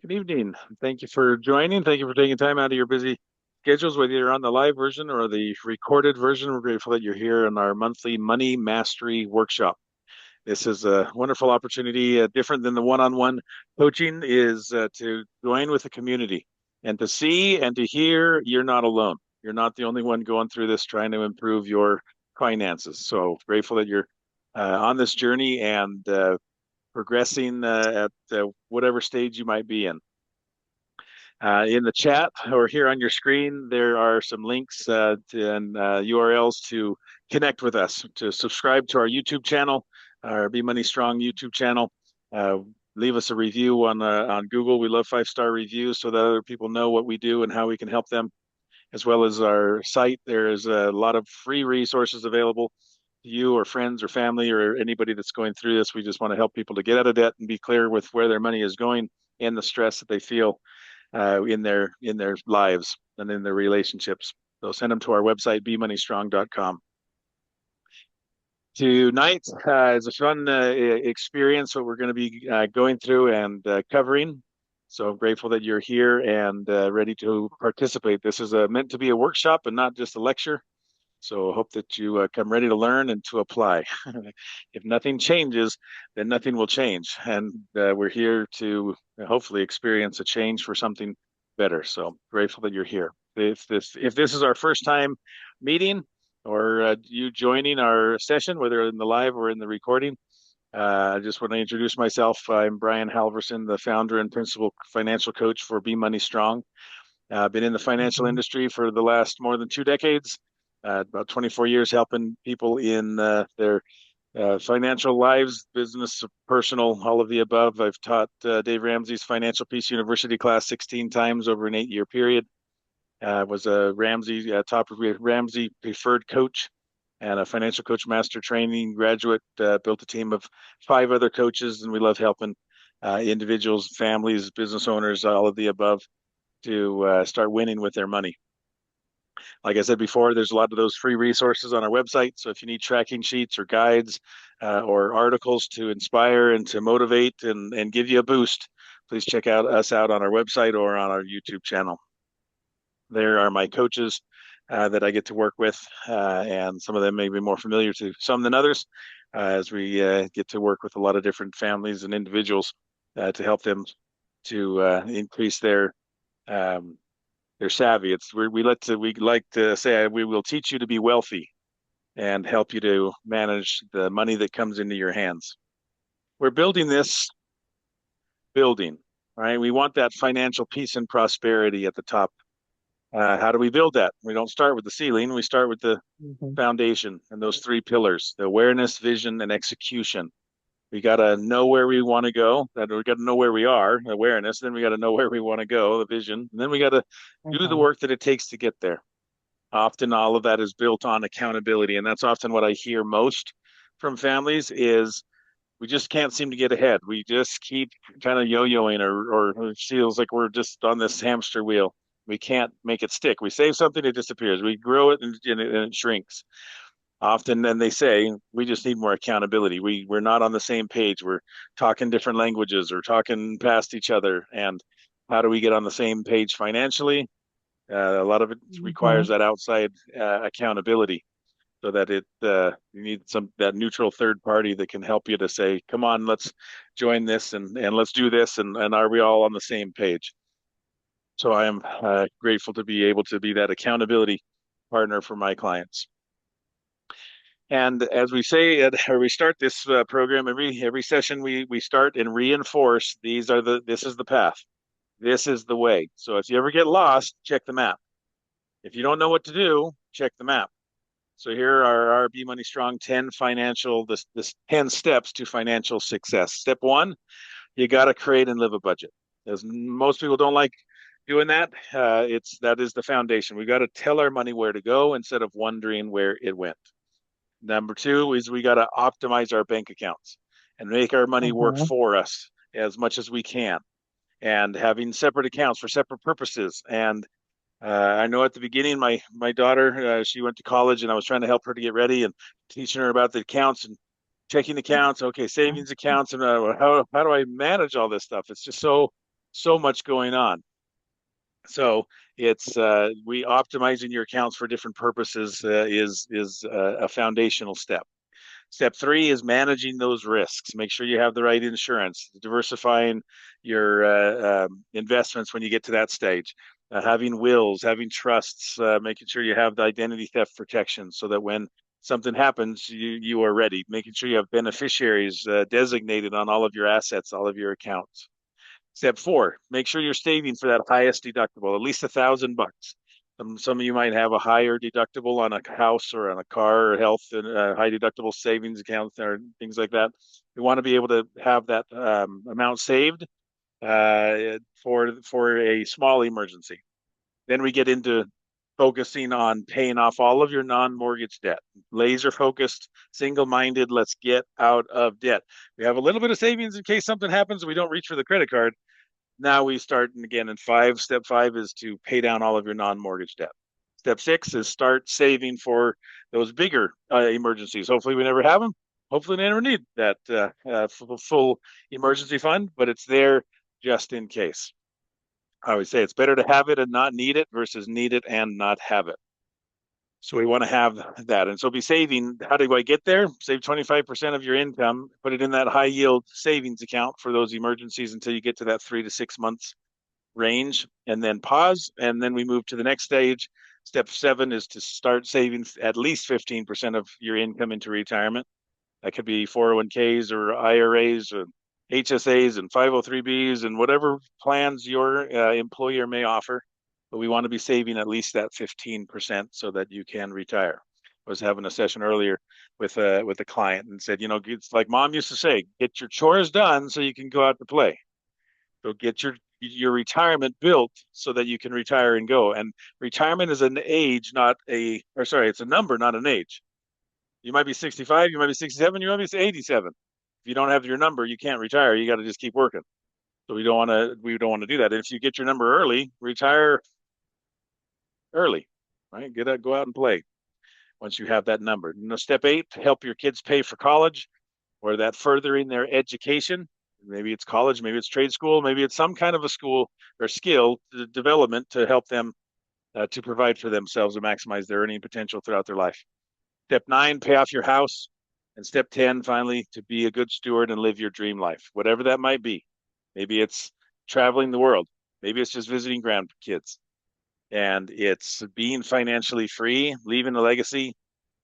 Good evening. Thank you for joining. Thank you for taking time out of your busy schedules, whether you're on the live version or the recorded version. We're grateful that you're here in our monthly Money Mastery Workshop. This is a wonderful opportunity, different than the one-on-one coaching, is to join with the community and to see and to hear you're not alone. You're not the only one going through this trying to improve your finances. So grateful that you're on this journey and progressing at whatever stage you might be in. In the chat or here on your screen, there are some links and URLs to connect with us, to subscribe to our YouTube channel, our Be Money Strong YouTube channel. Uh, Leave us a review on Google. We love five-star reviews so that other people know what we do and how we can help them, as well as our site. There is a lot of free resources available to you or friends or family or anybody that's going through this. We just want to help people to get out of debt and be clear with where their money is going and the stress that they feel in their lives and in their relationships. So send them to our website, bemoneystrong.com. Tonight is a fun experience what we're going to be going through and covering. So I'm grateful that you're here and ready to participate. This is meant to be a workshop and not just a lecture. So I hope that you come ready to learn and to apply. If nothing changes, then nothing will change. And we're here to hopefully experience a change for something better. So grateful that you're here. If this is our first time meeting or you joining our session, whether in the live or in the recording, I just want to introduce myself. I'm Brian Halverson, the founder and principal financial coach for Be Money Strong. I've been in the financial Mhm. industry for the last more than 2 decades, about 24 years helping people in their financial lives, business, personal, all of the above. I've taught Dave Ramsey's Financial Peace University class 16 times over an 8-year period. Was a top Ramsey preferred coach and a financial coach master training graduate. Built a team of 5 other coaches, and we love helping individuals, families, business owners, all of the above to start winning with their money. Like I said before, there's a lot of those free resources on our website. So if you need tracking sheets or guides or articles to inspire and to motivate and give you a boost, please check out us out on our website or on our YouTube channel. There are my coaches that I get to work with, and some of them may be more familiar to some than others, as we get to work with a lot of different families and individuals to help them to increase um, they're savvy. We like to say we will teach you to be wealthy and help you to manage the money that comes into your hands. We're building this building, right? We want that financial peace and prosperity at the top. How do we build that? We don't start with the ceiling. We start with the Mhm. foundation and those 3 pillars: the awareness, vision, and execution. We got to know where we want to go. That we got to know where we are, awareness. Then we got to know where we want to go, the vision. And then we got to do the Mhm. work that it takes to get there. Often all of that is built on accountability, and that's often what I hear most from families is we just can't seem to get ahead. We just keep kind of yo-yoing, or it feels like we're just on this hamster wheel. We can't make it stick. We save something, it disappears. We grow it and it shrinks. Often then they say we just need more accountability. We're not on the same page. We're talking different languages or talking past each other. And how do we get on the same page financially? A lot of it requires Mhm. that outside accountability, so that you need some that neutral third party that can help you to say, "Come on, let's join this and let's do this," and are we all on the same page? So I am grateful to be able to be that accountability partner for my clients. And as we say, or we start this program every session, we start and reinforce this is the path, this is the way. So if you ever get lost, check the map. If you don't know what to do, check the map. So here are our Be Money Strong 10 financial, this 10 steps to financial success. Step one, you got to create and live a budget. As most people don't like doing that, that is the foundation. We got to tell our money where to go instead of wondering where it went. Number two is we got to optimize our bank accounts and make our money work Mhm. for us as much as we can, and having separate accounts for separate purposes. And I know at the beginning, my daughter, she went to college, and I was trying to help her to get ready and teaching her about the accounts and checking accounts, okay, savings accounts, and how do I manage all this stuff? It's just so So much going on. So it's we optimizing your accounts for different purposes is a foundational step. Step three is managing those risks. Make sure you have the right insurance, diversifying your investments when you get to that stage, having wills, having trusts, making sure you have the identity theft protection so that when something happens, you are ready. Making sure you have beneficiaries designated on all of your assets, all of your accounts. Step four, make sure you're saving for that highest deductible, at least $1,000. Some of you might have a higher deductible on a house or on a car or health and high deductible savings accounts or things like that. We want to be able to have that amount saved for a small emergency. Then we get into focusing on paying off all of your non-mortgage debt. Laser focused, single-minded, let's get out of debt. We have a little bit of savings in case something happens and we don't reach for the credit card. Now we start again in five. Step five is to pay down all of your non-mortgage debt. Step six is start saving for those bigger emergencies. Hopefully we never have them. Hopefully we never need that full emergency fund, but it's there just in case. I always say it's better to have it and not need it versus need it and not have it. So we want to have that. And so be saving. How do I get there? Save 25% of your income, put it in that high yield savings account for those emergencies until you get to that 3 to 6 months range, and then pause. And then we move to the next stage. Step seven is to start saving at least 15% of your income into retirement. That could be 401ks or IRAs or HSAs and 503Bs and whatever plans your employer may offer. But we want to be saving at least that 15% so that you can retire. I was having a session earlier with a client and said, it's like mom used to say, get your chores done so you can go out to play. So get your retirement built so that you can retire and go. And retirement is an age, not a, or sorry, it's a number, not an age. You might be 65, you might be 67, you might be 87. If you don't have your number, you can't retire. You got to just keep working. So we don't want to do that. And if you get your number early, retire early, right? Go out and play once you have that number. Step eight, help your kids pay for college or that furthering their education. Maybe it's college, maybe it's trade school, maybe it's some kind of a school or skill development to help them to provide for themselves and maximize their earning potential throughout their life. Step nine, pay off your house. And step 10, finally, to be a good steward and live your dream life, whatever that might be. Maybe it's traveling the world. Maybe it's just visiting grandkids. And it's being financially free, leaving a legacy,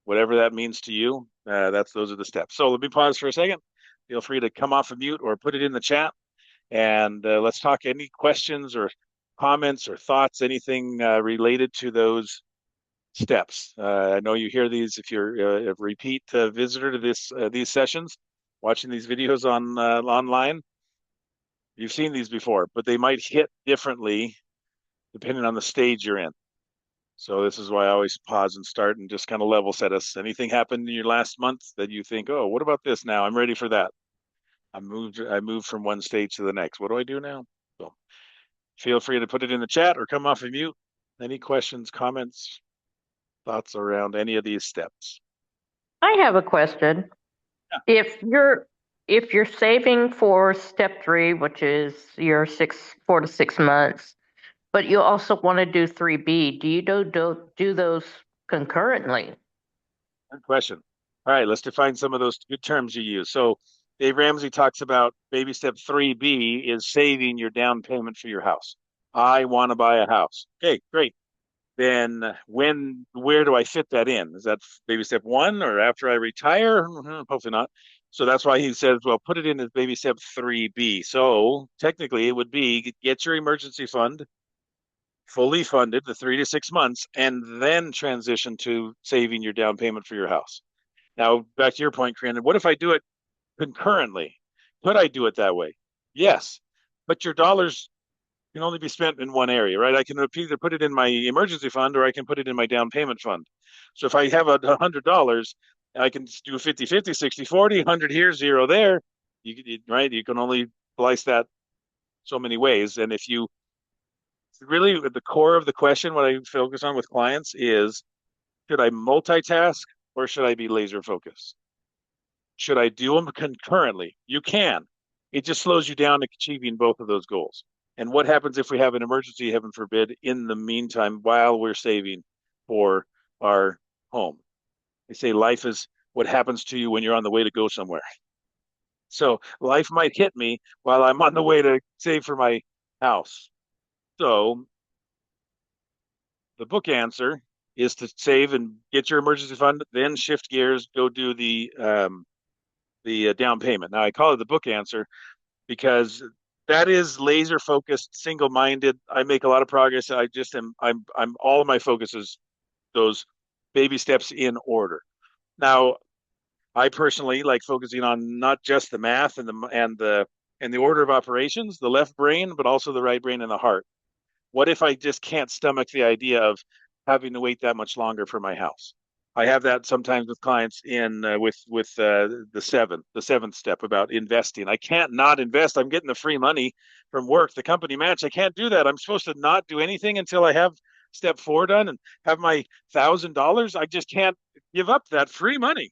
whatever that means to you. Those are the steps. So let me pause for a second. Feel free to come off of mute or put it in the chat. And let's talk any questions or comments or thoughts, anything related to those steps. I know you hear these if you're a repeat visitor to these sessions, watching these videos online. You've seen these before, but they might hit differently depending on the stage you're in. So this is why I always pause and start and just kind of level set us. Anything happened in your last month that you think, oh, what about this now? I'm ready for that. I moved from one stage to the next. What do I do now? So feel free to put it in the chat or come off of mute. Any questions, comments, thoughts around any of these steps? I have a question. Yeah. If you're saving for step three, which is your 4 to 6 months, but you also want to do 3B, do you do those concurrently? Good question. All right, let's define some of those good terms you use. So Dave Ramsey talks about baby step 3B is saving your down payment for your house. I want to buy a house. Okay, great. Then where do I fit that in? Is that baby step one or after I retire? Hopefully not. So that's why he says, well, put it in as baby step 3B. So technically it would be get your emergency fund fully funded, the 3 to 6 months, and then transition to saving your down payment for your house. Now, back to your point, Corinne, what if I do it concurrently? Could I do it that way? Yes, but your dollars can only be spent in one area, right? I can either put it in my emergency fund or I can put it in my down payment fund. So if I have $100, I can do 50-50, 60-40, 100 here, zero there. Right? You can only slice that so many ways. And if you really, at the core of the question, what I focus on with clients is, should I multitask or should I be laser focused? Should I do them concurrently? You can. It just slows you down to achieving both of those goals. And what happens if we have an emergency, heaven forbid, in the meantime while we're saving for our home? They say life is what happens to you when you're on the way to go somewhere. So life might hit me while I'm on the way to save for my house. So the book answer is to save and get your emergency fund, then shift gears, go do the down payment. Now I call it the book answer because that is laser focused, single minded. I make a lot of progress. I just am. I'm all of my focus is those baby steps in order. Now I personally like focusing on not just the math and the order of operations, the left brain, but also the right brain and the heart. What if I just can't stomach the idea of having to wait that much longer for my house? I have that sometimes with clients in with the seventh step about investing. I can't not invest. I'm getting the free money from work, the company match. I can't do that. I'm supposed to not do anything until I have step four done and have my $1,000. I just can't give up that free money.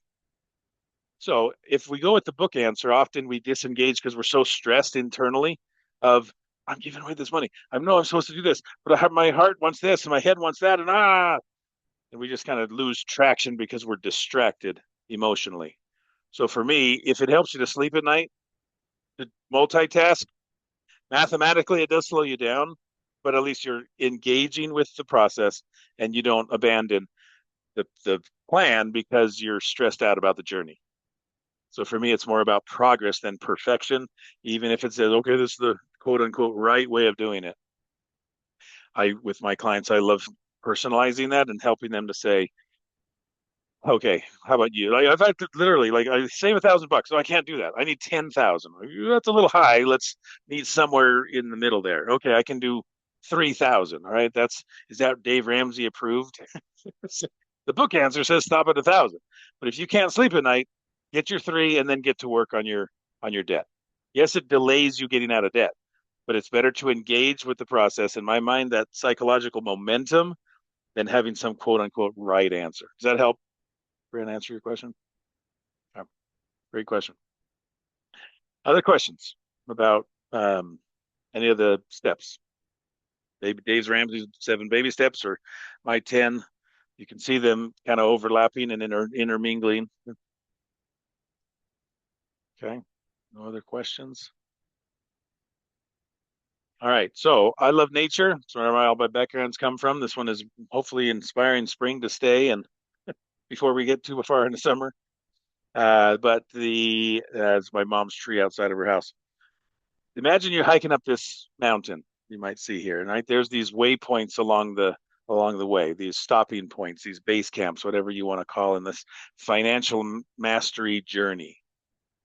So if we go with the book answer, often we disengage because we're so stressed internally of I'm giving away this money. I know I'm supposed to do this, but I have my heart wants this and my head wants that, and we just kind of lose traction because we're distracted emotionally. So for me, if it helps you to sleep at night, to multitask, mathematically it does slow you down, but at least you're engaging with the process and you don't abandon the plan because you're stressed out about the journey. So for me, it's more about progress than perfection, even if it says, okay, this is the quote unquote right way of doing it. With my clients, I love personalizing that and helping them to say, okay, how about you? Like I've had to literally like I save $1,000, so I can't do that. I need 10,000. That's a little high. Let's meet somewhere in the middle there. Okay, I can do 3,000. All right, is that Dave Ramsey approved? The book answer says stop at 1,000. But if you can't sleep at night, get your three and then get to work on your debt. Yes, it delays you getting out of debt, but it's better to engage with the process. In my mind, that psychological momentum than having some quote unquote right answer. Does that help, Brand, answer your question? Yeah, great question. Other questions about any of the steps? Dave's Ramsey's 7 baby steps or my 10. You can see them kind of overlapping and intermingling. Okay. No other questions? All right. So I love nature. That's where all my backgrounds come from. This one is hopefully inspiring spring to stay and before we get too far in the summer. But it's my mom's tree outside of her house. Imagine you're hiking up this mountain you might see here, right? There's these waypoints along the way, these stopping points, these base camps, whatever you want to call in this financial mastery journey.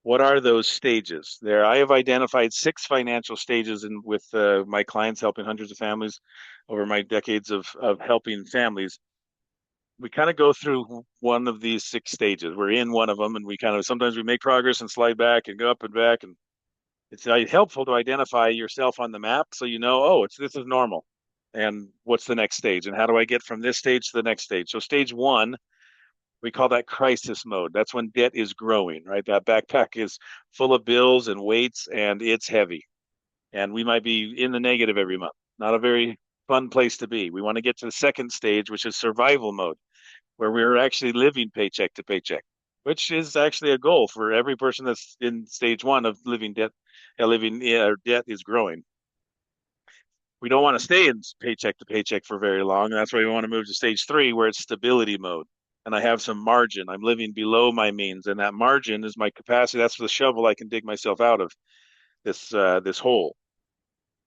What are those stages? There, I have identified 6 financial stages with my clients helping hundreds of families over my decades of helping families. We kind of go through one of these 6 stages. We're in one of them, and we kind of sometimes we make progress and slide back and go up and back. And it's helpful to identify yourself on the map so you know, oh, this is normal, and what's the next stage, and how do I get from this stage to the next stage? So stage one we call that crisis mode. That's when debt is growing, right? That backpack is full of bills and weights and it's heavy. And we might be in the negative every month. Not a very fun place to be. We want to get to the second stage, which is survival mode, where we're actually living paycheck to paycheck, which is actually a goal for every person that's in stage one of living debt. Debt is growing. We don't want to stay in paycheck to paycheck for very long. That's why we want to move to stage three, where it's stability mode. And I have some margin. I'm living below my means, and that margin is my capacity. That's the shovel I can dig myself out of this hole.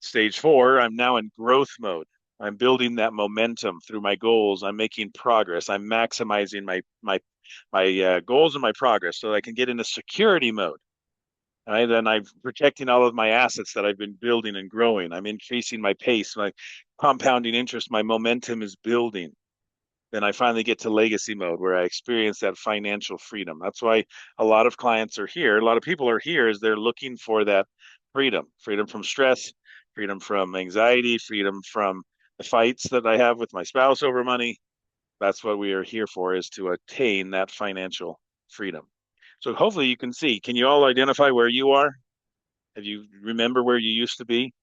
Stage four, I'm now in growth mode. I'm building that momentum through my goals. I'm making progress. I'm maximizing my goals and my progress so I can get into security mode. Right. And I'm protecting all of my assets that I've been building and growing. I'm increasing my pace, my compounding interest, my momentum is building. Then I finally get to legacy mode where I experience that financial freedom. That's why a lot of clients are here. A lot of people are here is they're looking for that freedom from stress, freedom from anxiety, freedom from the fights that I have with my spouse over money. That's what we are here for, is to attain that financial freedom. So hopefully you can see. Can you all identify where you are? Have you remember where you used to be?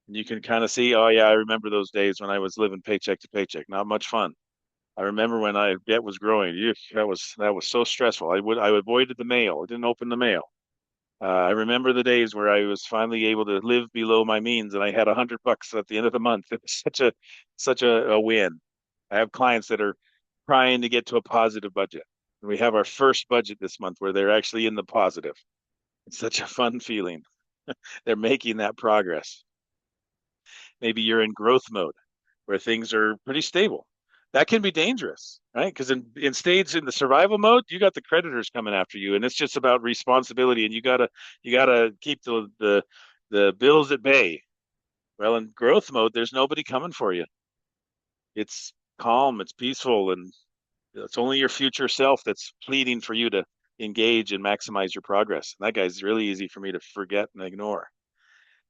And you can kind of see, oh yeah, I remember those days when I was living paycheck to paycheck. Not much fun. I remember when I debt was growing. That was so stressful. I avoided the mail. I didn't open the mail. I remember the days where I was finally able to live below my means, and I had $100 at the end of the month. It was such a win. I have clients that are trying to get to a positive budget. And we have our first budget this month where they're actually in the positive. It's such a fun feeling. They're making that progress. Maybe you're in growth mode where things are pretty stable. That can be dangerous, right? Because in states in the survival mode, you got the creditors coming after you, and it's just about responsibility, and you gotta keep the bills at bay. Well, in growth mode, there's nobody coming for you. It's calm, it's peaceful, and it's only your future self that's pleading for you to engage and maximize your progress. And that guy's really easy for me to forget and ignore.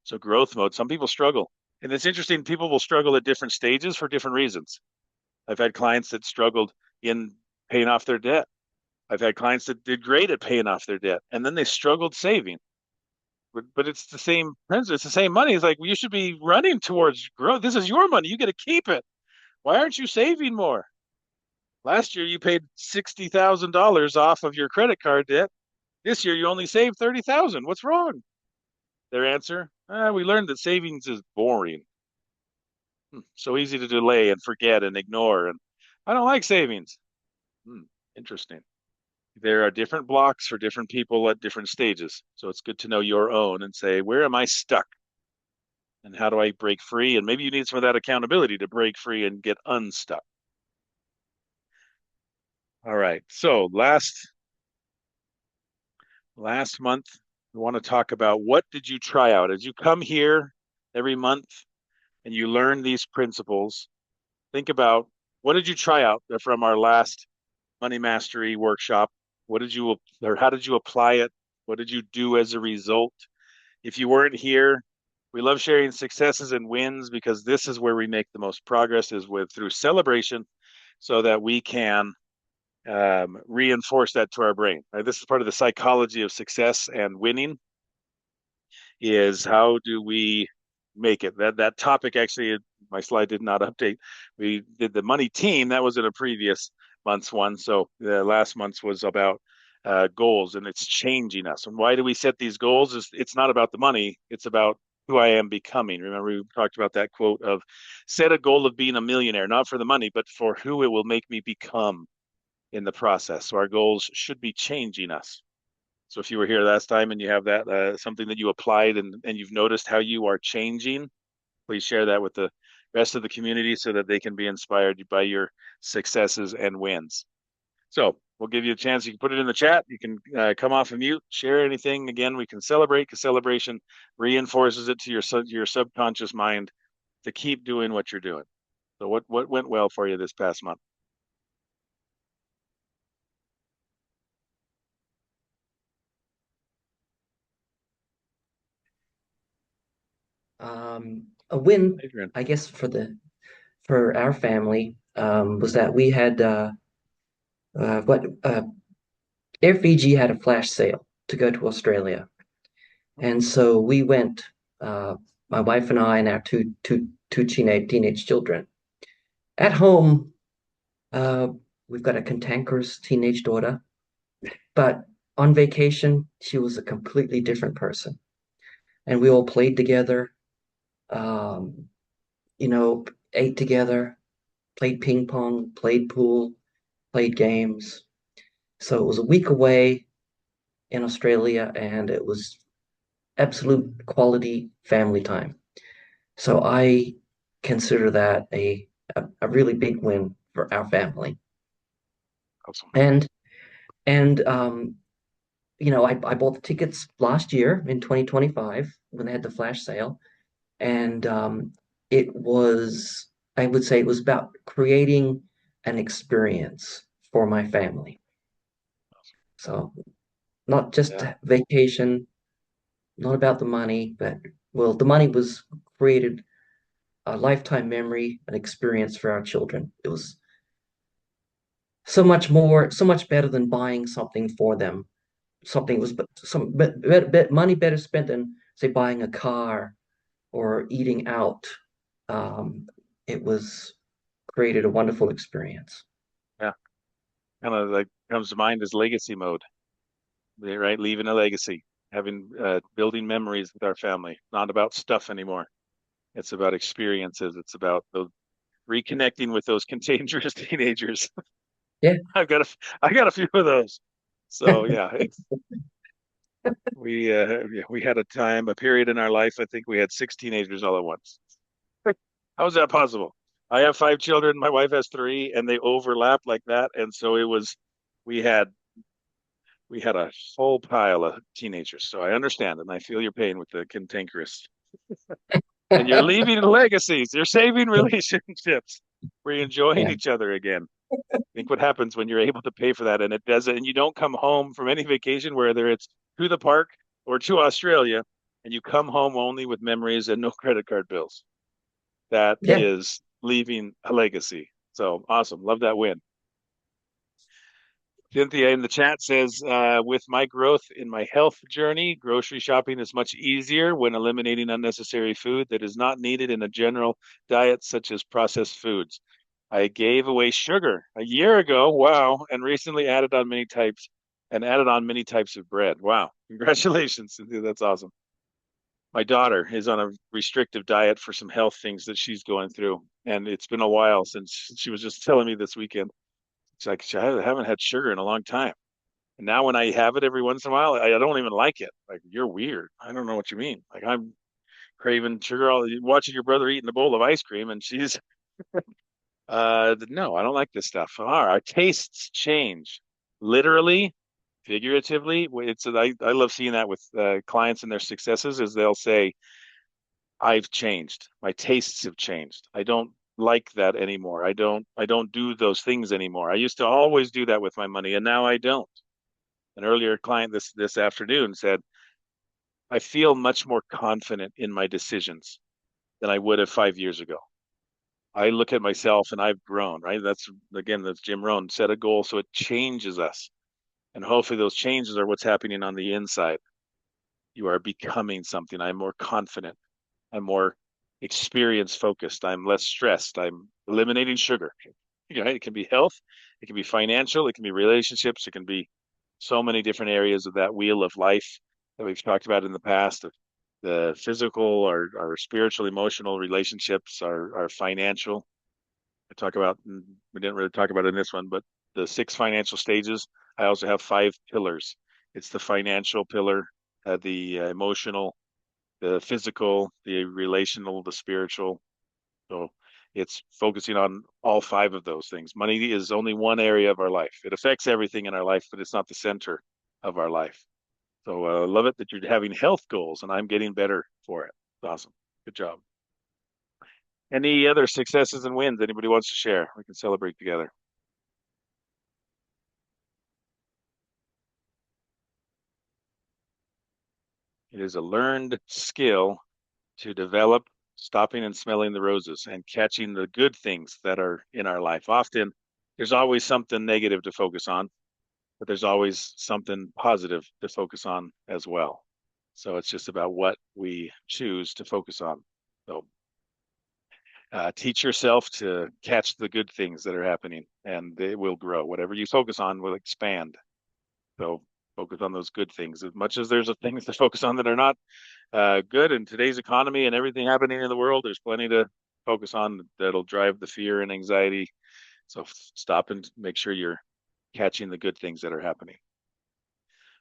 So growth mode, some people struggle. And it's interesting, people will struggle at different stages for different reasons. I've had clients that struggled in paying off their debt. I've had clients that did great at paying off their debt, and then they struggled saving. But it's the same principle. It's the same money. It's like, well, you should be running towards growth. This is your money. You get to keep it. Why aren't you saving more? Last year you paid $60,000 off of your credit card debt. This year you only saved 30,000. What's wrong? Their answer: we learned that savings is boring. So easy to delay and forget and ignore. And I don't like savings. Hmm, interesting. There are different blocks for different people at different stages. So it's good to know your own and say, where am I stuck? And how do I break free? And maybe you need some of that accountability to break free and get unstuck. All right. So last month, we want to talk about what did you try out as you come here every month and you learn these principles. Think about what did you try out from our last money mastery workshop? What did you or how did you apply it? What did you do as a result? If you weren't here, we love sharing successes and wins because this is where we make the most progress is with through celebration so that we can reinforce that to our brain. Right? This is part of the psychology of success and winning is how do we make it? That topic actually, my slide did not update. We did the money team. That was in a previous month's one. So the last month's was about goals, and it's changing us. And why do we set these goals? It's not about the money. It's about who I am becoming. Remember, we talked about that quote of set a goal of being a millionaire, not for the money, but for who it will make me become in the process. So our goals should be changing us. So if you were here last time and you have that something that you applied and you've noticed how you are changing, please share that with the rest of the community so that they can be inspired by your successes and wins. So we'll give you a chance. You can put it in the chat. You can come off of mute, share anything. Again, we can celebrate because celebration reinforces it to your subconscious mind to keep doing what you're doing. So what went well for you this past month? A win, Adrian. I guess, for our family was that we had what Air Fiji had a flash sale to go to Australia, and so we went. My wife and I and our two teenage children. At home, uh, we've got a cantankerous teenage daughter, but on vacation, she was a completely different person, and we all played together. Um, you know, ate together, played ping pong, played pool, played games. So it was a week away in Australia and it was absolute quality family time. So I consider that a really big win for our family. Awesome. And and I bought the tickets last year in 2025 when they had the flash sale. And it was, I would say it was about creating an experience for my family. So not just Yeah. vacation, not about the money, but well, the money was created a lifetime memory, an experience for our children. It was so much more, so much better than buying something for them. Something was money better spent than say buying a car or eating out. Um, it was created a wonderful experience. Yeah, kind of like comes to mind as legacy mode, right? Leaving a legacy, having building memories with our family. Not about stuff anymore. It's about experiences. It's about those reconnecting with those cantankerous teenagers. Yeah. I got a few of those. So yeah, we had a period in our life. I think we had six teenagers all at once. How is that possible? I have five children. My wife has three, and they overlap like that. And so it was, we had we had a whole pile of teenagers. So I understand, and I feel your pain with the cantankerous. And you're leaving legacies. You're saving relationships. We're enjoying Yeah. each other again. Think what happens when you're able to pay for that, and it doesn't, and you don't come home from any vacation, whether it's to the park or to Australia, and you come home only with memories and no credit card bills. That Yeah. is leaving a legacy. So awesome. Love that win. Cynthia in the chat says, with my growth in my health journey, grocery shopping is much easier when eliminating unnecessary food that is not needed in a general diet, such as processed foods. I gave away sugar a year ago, wow, and recently added on many types of bread. Wow. Congratulations, Cynthia. That's awesome. My daughter is on a restrictive diet for some health things that she's going through, and it's been a while since she was just telling me this weekend. It's like, I haven't had sugar in a long time. And now when I have it every once in a while, I don't even like it. Like, you're weird. I don't know what you mean. Like, I'm craving sugar, watching your brother eating a bowl of ice cream, and she's, no, I don't like this stuff. Our tastes change, literally, figuratively. I love seeing that with clients and their successes, is they'll say, I've changed. My tastes have changed. I don't like that anymore. I don't do those things anymore. I used to always do that with my money, and now I don't. An earlier client this afternoon said, I feel much more confident in my decisions than I would have 5 years ago. I look at myself and I've grown, right? That's Jim Rohn set a goal. So it changes us. And hopefully those changes are what's happening on the inside. You are becoming something. I'm more confident. I'm more experience focused. I'm less stressed. I'm eliminating sugar. It can be health, it can be financial, it can be relationships, it can be so many different areas of that wheel of life that we've talked about in the past, of the physical, our spiritual, emotional relationships, our financial. We didn't really talk about it in this one, but the six financial stages. I also have five pillars. It's the financial pillar, the emotional, the physical, the relational, the spiritual. So it's focusing on all five of those things. Money is only one area of our life. It affects everything in our life, but it's not the center of our life. So I love it that you're having health goals, and I'm getting better for it. It's awesome. Good job. Any other successes and wins anybody wants to share? We can celebrate together. It is a learned skill to develop, stopping and smelling the roses and catching the good things that are in our life. Often there's always something negative to focus on, but there's always something positive to focus on as well. So it's just about what we choose to focus on. So teach yourself to catch the good things that are happening, and they will grow. Whatever you focus on will expand. So focus on those good things as much as there's things to focus on that are not good in today's economy and everything happening in the world. There's plenty to focus on that'll drive the fear and anxiety. So stop and make sure you're catching the good things that are happening.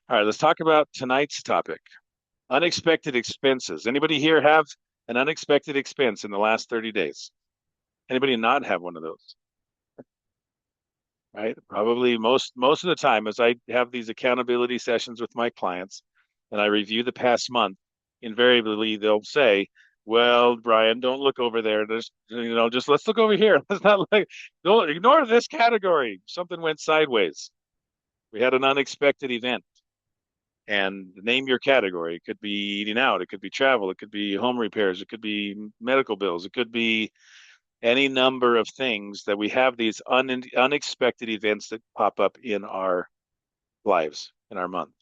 All right, let's talk about tonight's topic. Unexpected expenses. Anybody here have an unexpected expense in the last 30 days? Anybody not have one of those? Right? Probably most of the time as I have these accountability sessions with my clients and I review the past month, invariably they'll say, well, Brian, don't look over there. Just let's look over here. Let's not like, don't ignore this category. Something went sideways. We had an unexpected event. And name your category. It could be eating out, it could be travel, it could be home repairs, it could be medical bills, it could be any number of things that we have these unexpected events that pop up in our lives, in our month.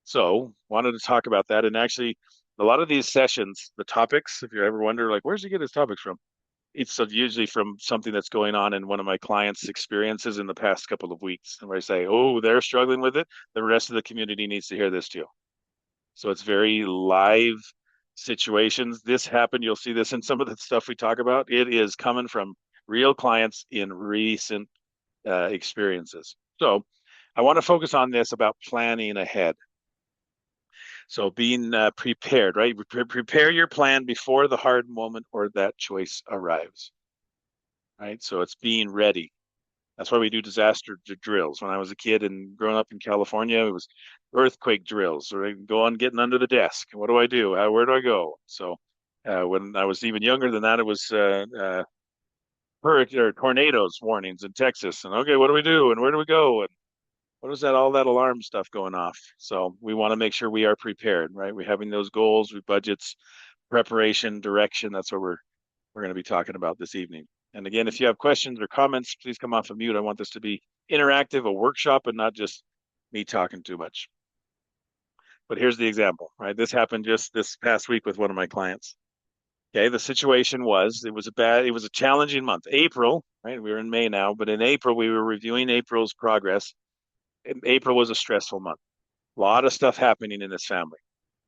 So, wanted to talk about that. And actually, a lot of these sessions, the topics, if you ever wonder, like, where's he get his topics from? It's usually from something that's going on in one of my clients' experiences in the past couple of weeks, and where I say, "Oh, they're struggling with it. The rest of the community needs to hear this too." So it's very live situations. This happened. You'll see this in some of the stuff we talk about. It is coming from real clients in recent experiences. So I want to focus on this about planning ahead. So being prepared, right? Prepare your plan before the hard moment or that choice arrives, right? So it's being ready. That's why we do disaster drills. When I was a kid and growing up in California, it was earthquake drills, or go on getting under the desk. What do I do? Where do I go? So when I was even younger than that, it was hurricane or tornadoes warnings in Texas. And okay, what do we do? And where do we go? And what is that? All that alarm stuff going off. So we want to make sure we are prepared, right? We're having those goals, we budgets, preparation, direction. That's what we're going to be talking about this evening. And again, if you have questions or comments, please come off of mute. I want this to be interactive, a workshop, and not just me talking too much. But here's the example, right? This happened just this past week with one of my clients. Okay, the situation was it was a challenging month. April, right? We were in May now, but in April we were reviewing April's progress. April was a stressful month. A lot of stuff happening in this family.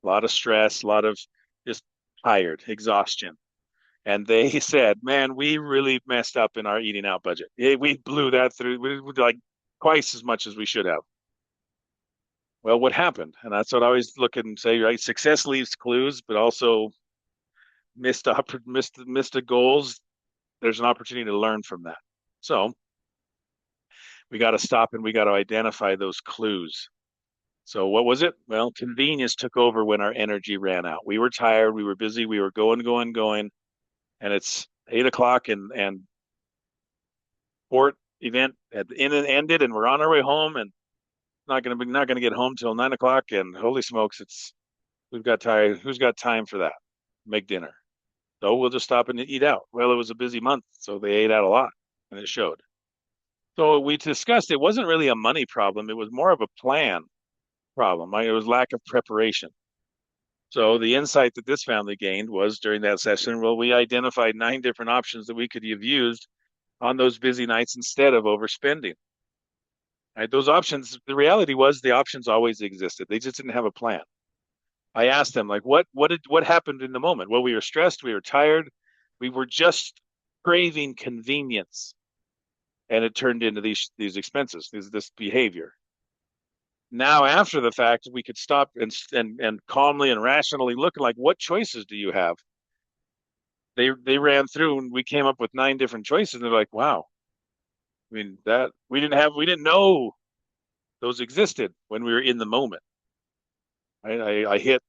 A lot of stress, a lot of just tired, exhaustion. And they said, "Man, we really messed up in our eating out budget. We blew that through. We like twice as much as we should have." Well, what happened? And that's what I always look at and say, right? Success leaves clues, but also missed goals. There's an opportunity to learn from that. So we got to stop and we got to identify those clues. So what was it? Well, convenience took over when our energy ran out. We were tired. We were busy. We were going, and it's 8 o'clock, and sport event had ended, and we're on our way home, and not gonna get home till 9 o'clock. And holy smokes, it's we've got time. Who's got time for that? Make dinner. So we'll just stop and eat out. Well, it was a busy month, so they ate out a lot, and it showed. So we discussed it wasn't really a money problem. It was more of a plan problem. It was lack of preparation. So the insight that this family gained was during that session, well, we identified 9 different options that we could have used on those busy nights instead of overspending. Right? Those options, the reality was the options always existed. They just didn't have a plan. I asked them, like, what happened in the moment? Well, we were stressed, we were tired, we were just craving convenience, and it turned into these expenses, this behavior. Now, after the fact, we could stop and calmly and rationally look like, what choices do you have? They ran through and we came up with 9 different choices. And they're like, wow, I mean that we didn't know those existed when we were in the moment. I hit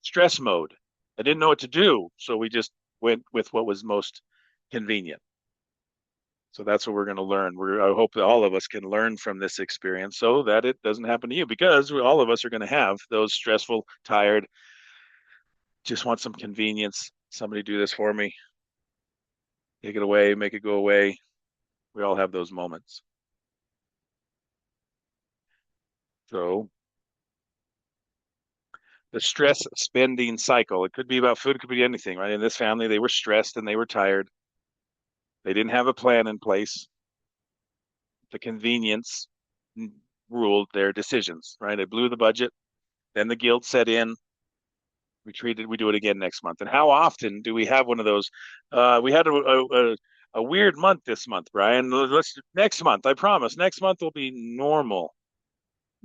stress mode. I didn't know what to do, so we just went with what was most convenient. So that's what we're going to learn. I hope that all of us can learn from this experience so that it doesn't happen to you, because all of us are going to have those stressful, tired, just want some convenience. Somebody do this for me. Take it away, make it go away. We all have those moments. So the stress spending cycle, it could be about food, it could be anything, right? In this family, they were stressed and they were tired. They didn't have a plan in place. The convenience ruled their decisions, right? It blew the budget. Then the guilt set in. We do it again next month. And how often do we have one of those? We had a weird month this month, Brian. Next month, I promise, next month will be normal.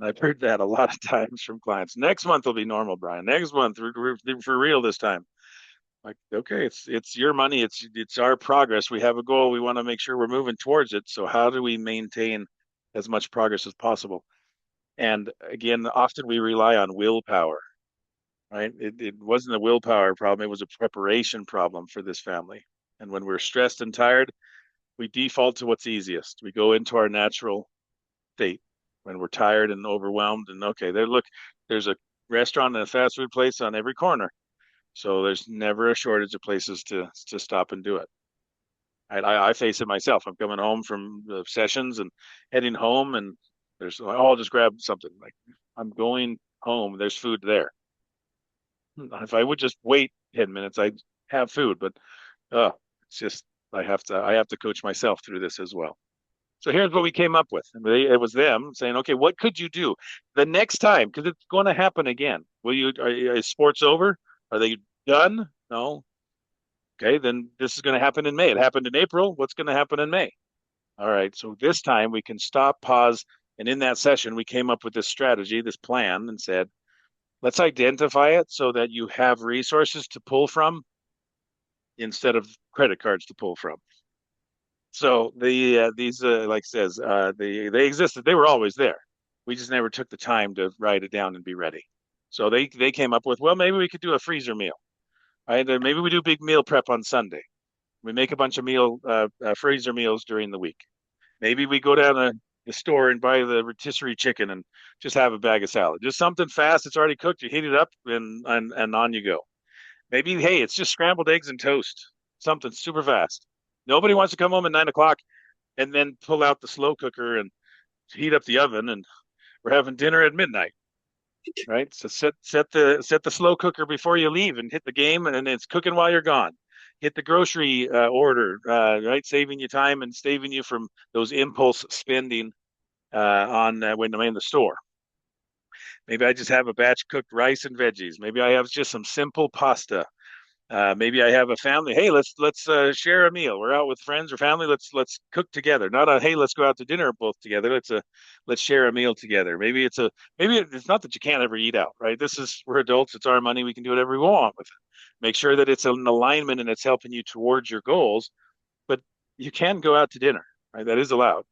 And I've heard that a lot of times from clients. Next month will be normal, Brian. Next month, we're for real this time. Like, okay, it's your money, it's our progress. We have a goal. We want to make sure we're moving towards it. So how do we maintain as much progress as possible? And again, often we rely on willpower, right? It wasn't a willpower problem, it was a preparation problem for this family. And when we're stressed and tired, we default to what's easiest. We go into our natural state when we're tired and overwhelmed. And okay, there's a restaurant and a fast food place on every corner. So there's never a shortage of places to stop and do it. I face it myself. I'm coming home from the sessions and heading home, and there's, oh, I'll just grab something. Like, I'm going home. There's food there. If I would just wait 10 minutes, I'd have food. But uh, it's just I have to coach myself through this as well. So here's what we came up with. And it was them saying, okay, what could you do the next time? Because it's going to happen again. Is sports over? Are they done? No. Okay, then this is going to happen in May. It happened in April. What's going to happen in May? All right. So this time we can stop, pause. And in that session, we came up with this strategy, this plan, and said, let's identify it so that you have resources to pull from instead of credit cards to pull from. So these like says they existed. They were always there. We just never took the time to write it down and be ready. So they came up with, well, maybe we could do a freezer meal. Right? Maybe we do big meal prep on Sunday. We make a bunch of freezer meals during the week. Maybe we go down to the store and buy the rotisserie chicken and just have a bag of salad. Just something fast. It's already cooked. You heat it up and on you go. Maybe, hey, it's just scrambled eggs and toast. Something super fast. Nobody wants to come home at 9 o'clock and then pull out the slow cooker and heat up the oven and we're having dinner at midnight, right? So set the slow cooker before you leave and hit the game and it's cooking while you're gone. Hit the grocery order, right? Saving you time and saving you from those impulse spending on when I'm in the store. Maybe I just have a batch cooked rice and veggies. Maybe I have just some simple pasta. Maybe I have a family. Hey, let's share a meal. We're out with friends or family. Let's cook together. Not a hey, let's go out to dinner both together. Let's share a meal together. Maybe it's not that you can't ever eat out, right? This is we're adults. It's our money. We can do whatever we want with it. Make sure that it's an alignment and it's helping you towards your goals. But you can go out to dinner, right? That is allowed.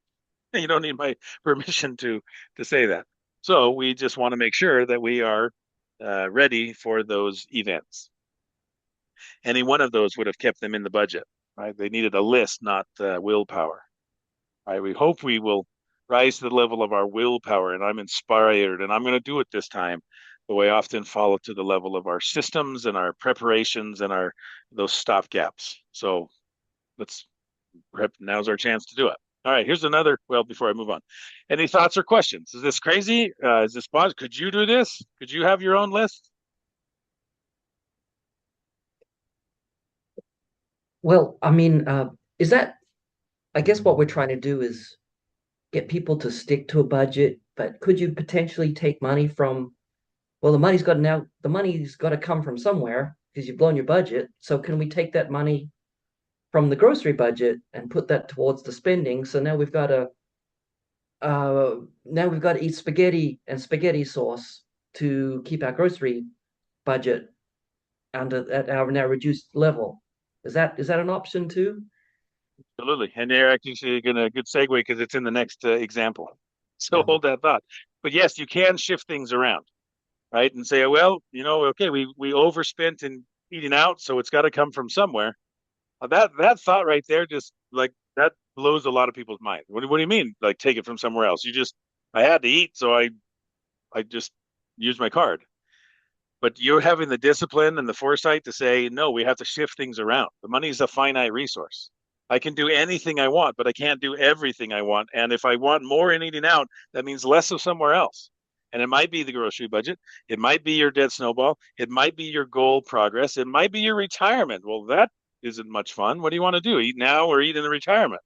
You don't need my permission to say that. So we just want to make sure that we are ready for those events. Any one of those would have kept them in the budget, right? They needed a list, not willpower. Right? We hope we will rise to the level of our willpower, and I'm inspired, and I'm going to do it this time. But we often fall to the level of our systems and our preparations and our those stop gaps. So let's now's our chance to do it. All right, here's another. Well, before I move on, any thoughts or questions? Is this crazy? Is this possible? Could you do this? Could you have your own list? Well, I mean, is that, I guess what we're trying to do is get people to stick to a budget, but could you potentially take money from, well, the money's got to come from somewhere because you've blown your budget. So can we take that money from the grocery budget and put that towards the spending? So now we've got to eat spaghetti and spaghetti sauce to keep our grocery budget under at our now reduced level. Is that an option too? Absolutely. And they're actually going to good segue because it's in the next example. So Um, hold that thought. But yes, you can shift things around, right? And say, well, okay, we overspent in eating out, so it's got to come from somewhere. That thought right there, just like that blows a lot of people's mind. What do you mean? Like take it from somewhere else? I had to eat, so I just used my card. But you're having the discipline and the foresight to say, no, we have to shift things around. The money is a finite resource. I can do anything I want, but I can't do everything I want. And if I want more in eating out, that means less of somewhere else. And it might be the grocery budget. It might be your debt snowball. It might be your goal progress. It might be your retirement. Well, that isn't much fun. What do you want to do? Eat now or eat in the retirement?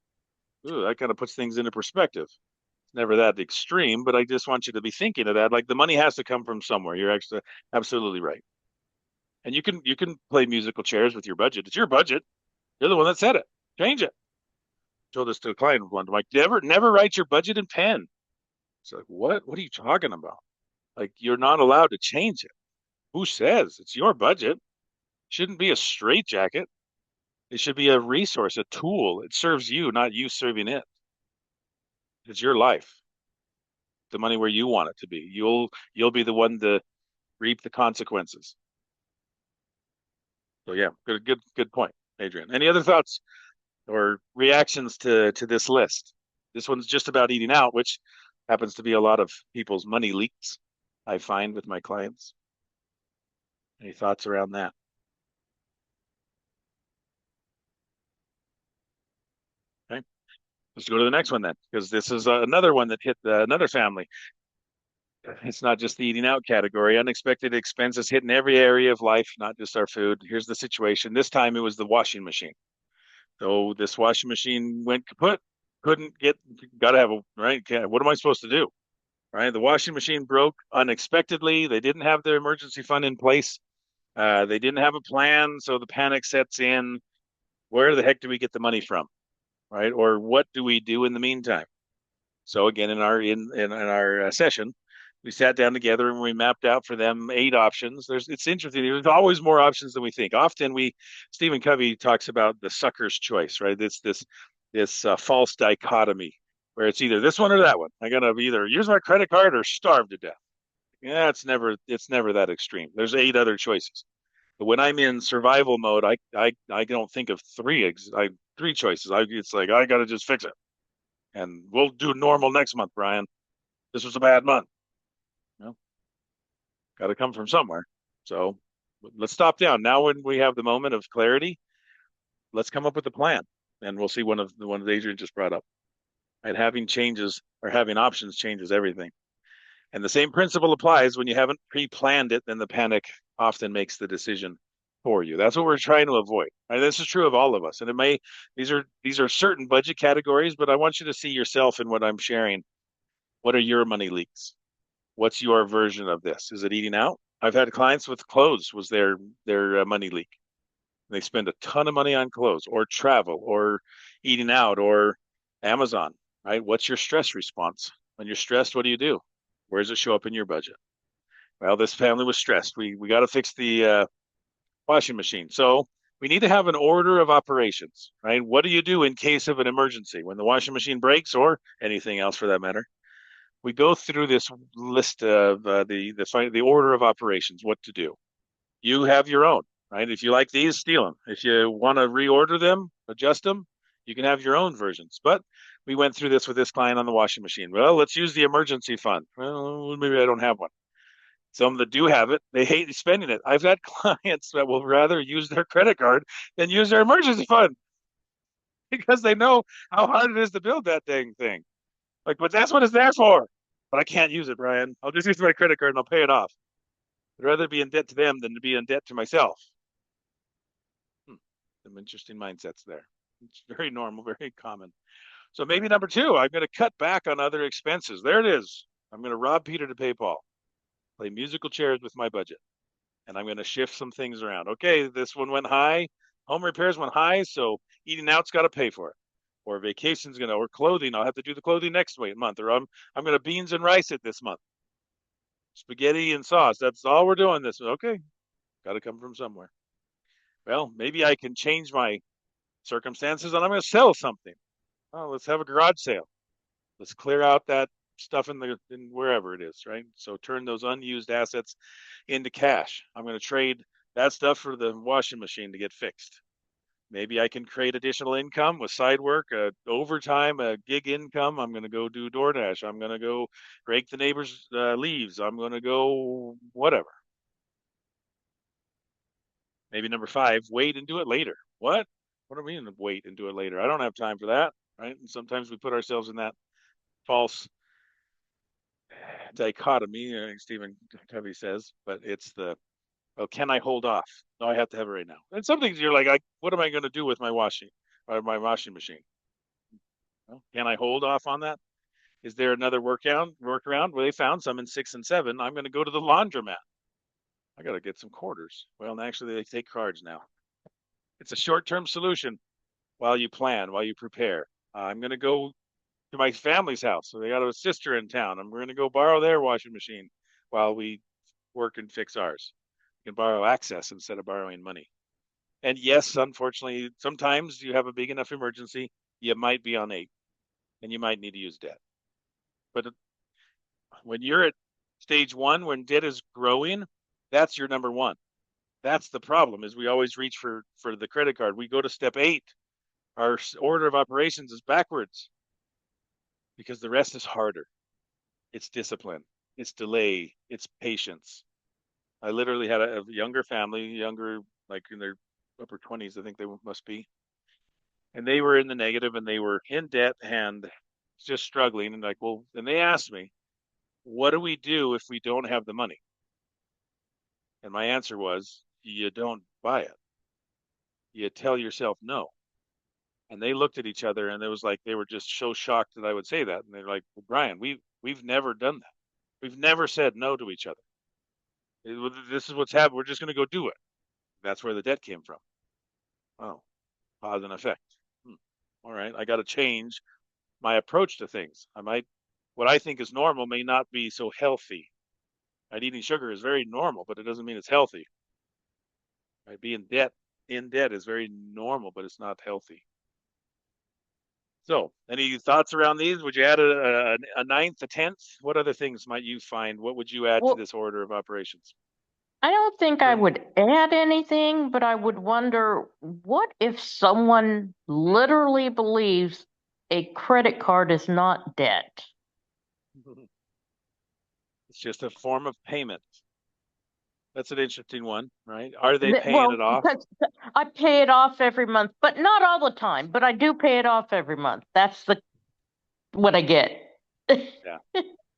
Ooh, that kind of puts things into perspective. It's never that extreme, but I just want you to be thinking of that. Like the money has to come from somewhere. You're actually absolutely right. And you can play musical chairs with your budget. It's your budget. You're the one that said it. Change it. Told this to a client one. I'm like, never write your budget in pen. It's like, what? What are you talking about? Like, you're not allowed to change it. Who says it's your budget? It shouldn't be a straitjacket. It should be a resource, a tool. It serves you, not you serving it. It's your life. The money where you want it to be. You'll be the one to reap the consequences. So yeah, good point, Adrian. Any other thoughts or reactions to this list? This one's just about eating out, which happens to be a lot of people's money leaks, I find with my clients. Any thoughts around that? Okay, let's go to the next one then, because this is another one that hit another family. It's not just the eating out category. Unexpected expenses hitting every area of life, not just our food. Here's the situation. This time it was the washing machine. So this washing machine went kaput. Couldn't get, got to have a, right? What am I supposed to do? Right? The washing machine broke unexpectedly. They didn't have their emergency fund in place. They didn't have a plan. So the panic sets in. Where the heck do we get the money from? Right? Or what do we do in the meantime? So again, in our session, we sat down together and we mapped out for them 8 options. It's interesting. There's always more options than we think. Often Stephen Covey talks about the sucker's choice, right? This false dichotomy where it's either this one or that one. I gotta either use my credit card or starve to death. Yeah, it's never that extreme. There's 8 other choices. But when I'm in survival mode, I don't think of three choices. It's like I gotta just fix it, and we'll do normal next month, Brian. This was a bad month. You know, got to come from somewhere. So let's stop down now. When we have the moment of clarity, let's come up with a plan, and we'll see one of the Adrian just brought up. And having changes or having options changes everything. And the same principle applies when you haven't pre-planned it. Then the panic often makes the decision for you. That's what we're trying to avoid. And this is true of all of us. And these are certain budget categories, but I want you to see yourself in what I'm sharing. What are your money leaks? What's your version of this? Is it eating out? I've had clients with clothes was their money leak. They spend a ton of money on clothes or travel or eating out or Amazon, right? What's your stress response? When you're stressed, what do? Where does it show up in your budget? Well, this family was stressed. We got to fix the washing machine. So we need to have an order of operations, right? What do you do in case of an emergency when the washing machine breaks or anything else for that matter? We go through this list of the order of operations, what to do. You have your own, right? If you like these, steal them. If you want to reorder them, adjust them, you can have your own versions. But we went through this with this client on the washing machine. Well, let's use the emergency fund. Well, maybe I don't have one. Some that do have it, they hate spending it. I've had clients that will rather use their credit card than use their emergency fund because they know how hard it is to build that dang thing. Like, but that's what it's there for. But I can't use it, Brian. I'll just use my credit card and I'll pay it off. I'd rather be in debt to them than to be in debt to myself. Hmm. Some interesting mindsets there. It's very normal, very common. So maybe number 2, I'm going to cut back on other expenses. There it is. I'm going to rob Peter to pay Paul. Play musical chairs with my budget. And I'm going to shift some things around. Okay, this one went high. Home repairs went high, so eating out's got to pay for it. Or vacation's gonna, or clothing. I'll have to do the clothing next month. Or I'm gonna beans and rice it this month. Spaghetti and sauce. That's all we're doing this. Okay, got to come from somewhere. Well, maybe I can change my circumstances and I'm going to sell something. Oh, let's have a garage sale. Let's clear out that stuff in wherever it is, right? So turn those unused assets into cash. I'm going to trade that stuff for the washing machine to get fixed. Maybe I can create additional income with side work, overtime, a gig income. I'm going to go do DoorDash. I'm going to go rake the neighbors' leaves. I'm going to go whatever. Maybe number 5, wait and do it later. What? What do I mean wait and do it later? I don't have time for that, right? And sometimes we put ourselves in that false dichotomy, Stephen Covey says, but it's well, can I hold off? No, I have to have it right now. And some things you're like, what am I going to do with my washing machine? Well, can I hold off on that? Is there another workaround? Well, they found some in 6 and 7. I'm going to go to the laundromat. I got to get some quarters. Well, actually, they take cards now. It's a short-term solution while you plan, while you prepare. I'm going to go to my family's house. So they got a sister in town. And we're going to go borrow their washing machine while we work and fix ours. You can borrow access instead of borrowing money. And yes, unfortunately, sometimes you have a big enough emergency, you might be on 8 and you might need to use debt. But when you're at stage 1, when debt is growing, that's your number 1. That's the problem is we always reach for the credit card. We go to step 8. Our order of operations is backwards because the rest is harder. It's discipline, it's delay, it's patience. I literally had a younger family, like in their upper 20s, I think they must be. And they were in the negative and they were in debt and just struggling. And like, well, and they asked me, what do we do if we don't have the money? And my answer was, you don't buy it. You tell yourself no. And they looked at each other and it was like they were just so shocked that I would say that. And they're like, well, Brian, we've never done that. We've never said no to each other. This is what's happened. We're just going to go do it. That's where the debt came from. Oh, cause and effect. Hmm. All right, I got to change my approach to things. What I think is normal may not be so healthy. Right? Eating sugar is very normal, but it doesn't mean it's healthy. Right? Being in debt is very normal, but it's not healthy. So, any thoughts around these? Would you add a ninth, a tenth? What other things might you find? What would you add to Well, this order of operations? I don't think I Sure. would add anything, but I would wonder what if someone literally believes a credit card is not debt? It's just a form of payment. That's an interesting one, right? Are they That, paying it well, off? because I pay it off every month, but not all the time, but I do pay it off every month. That's the what I get. Yeah.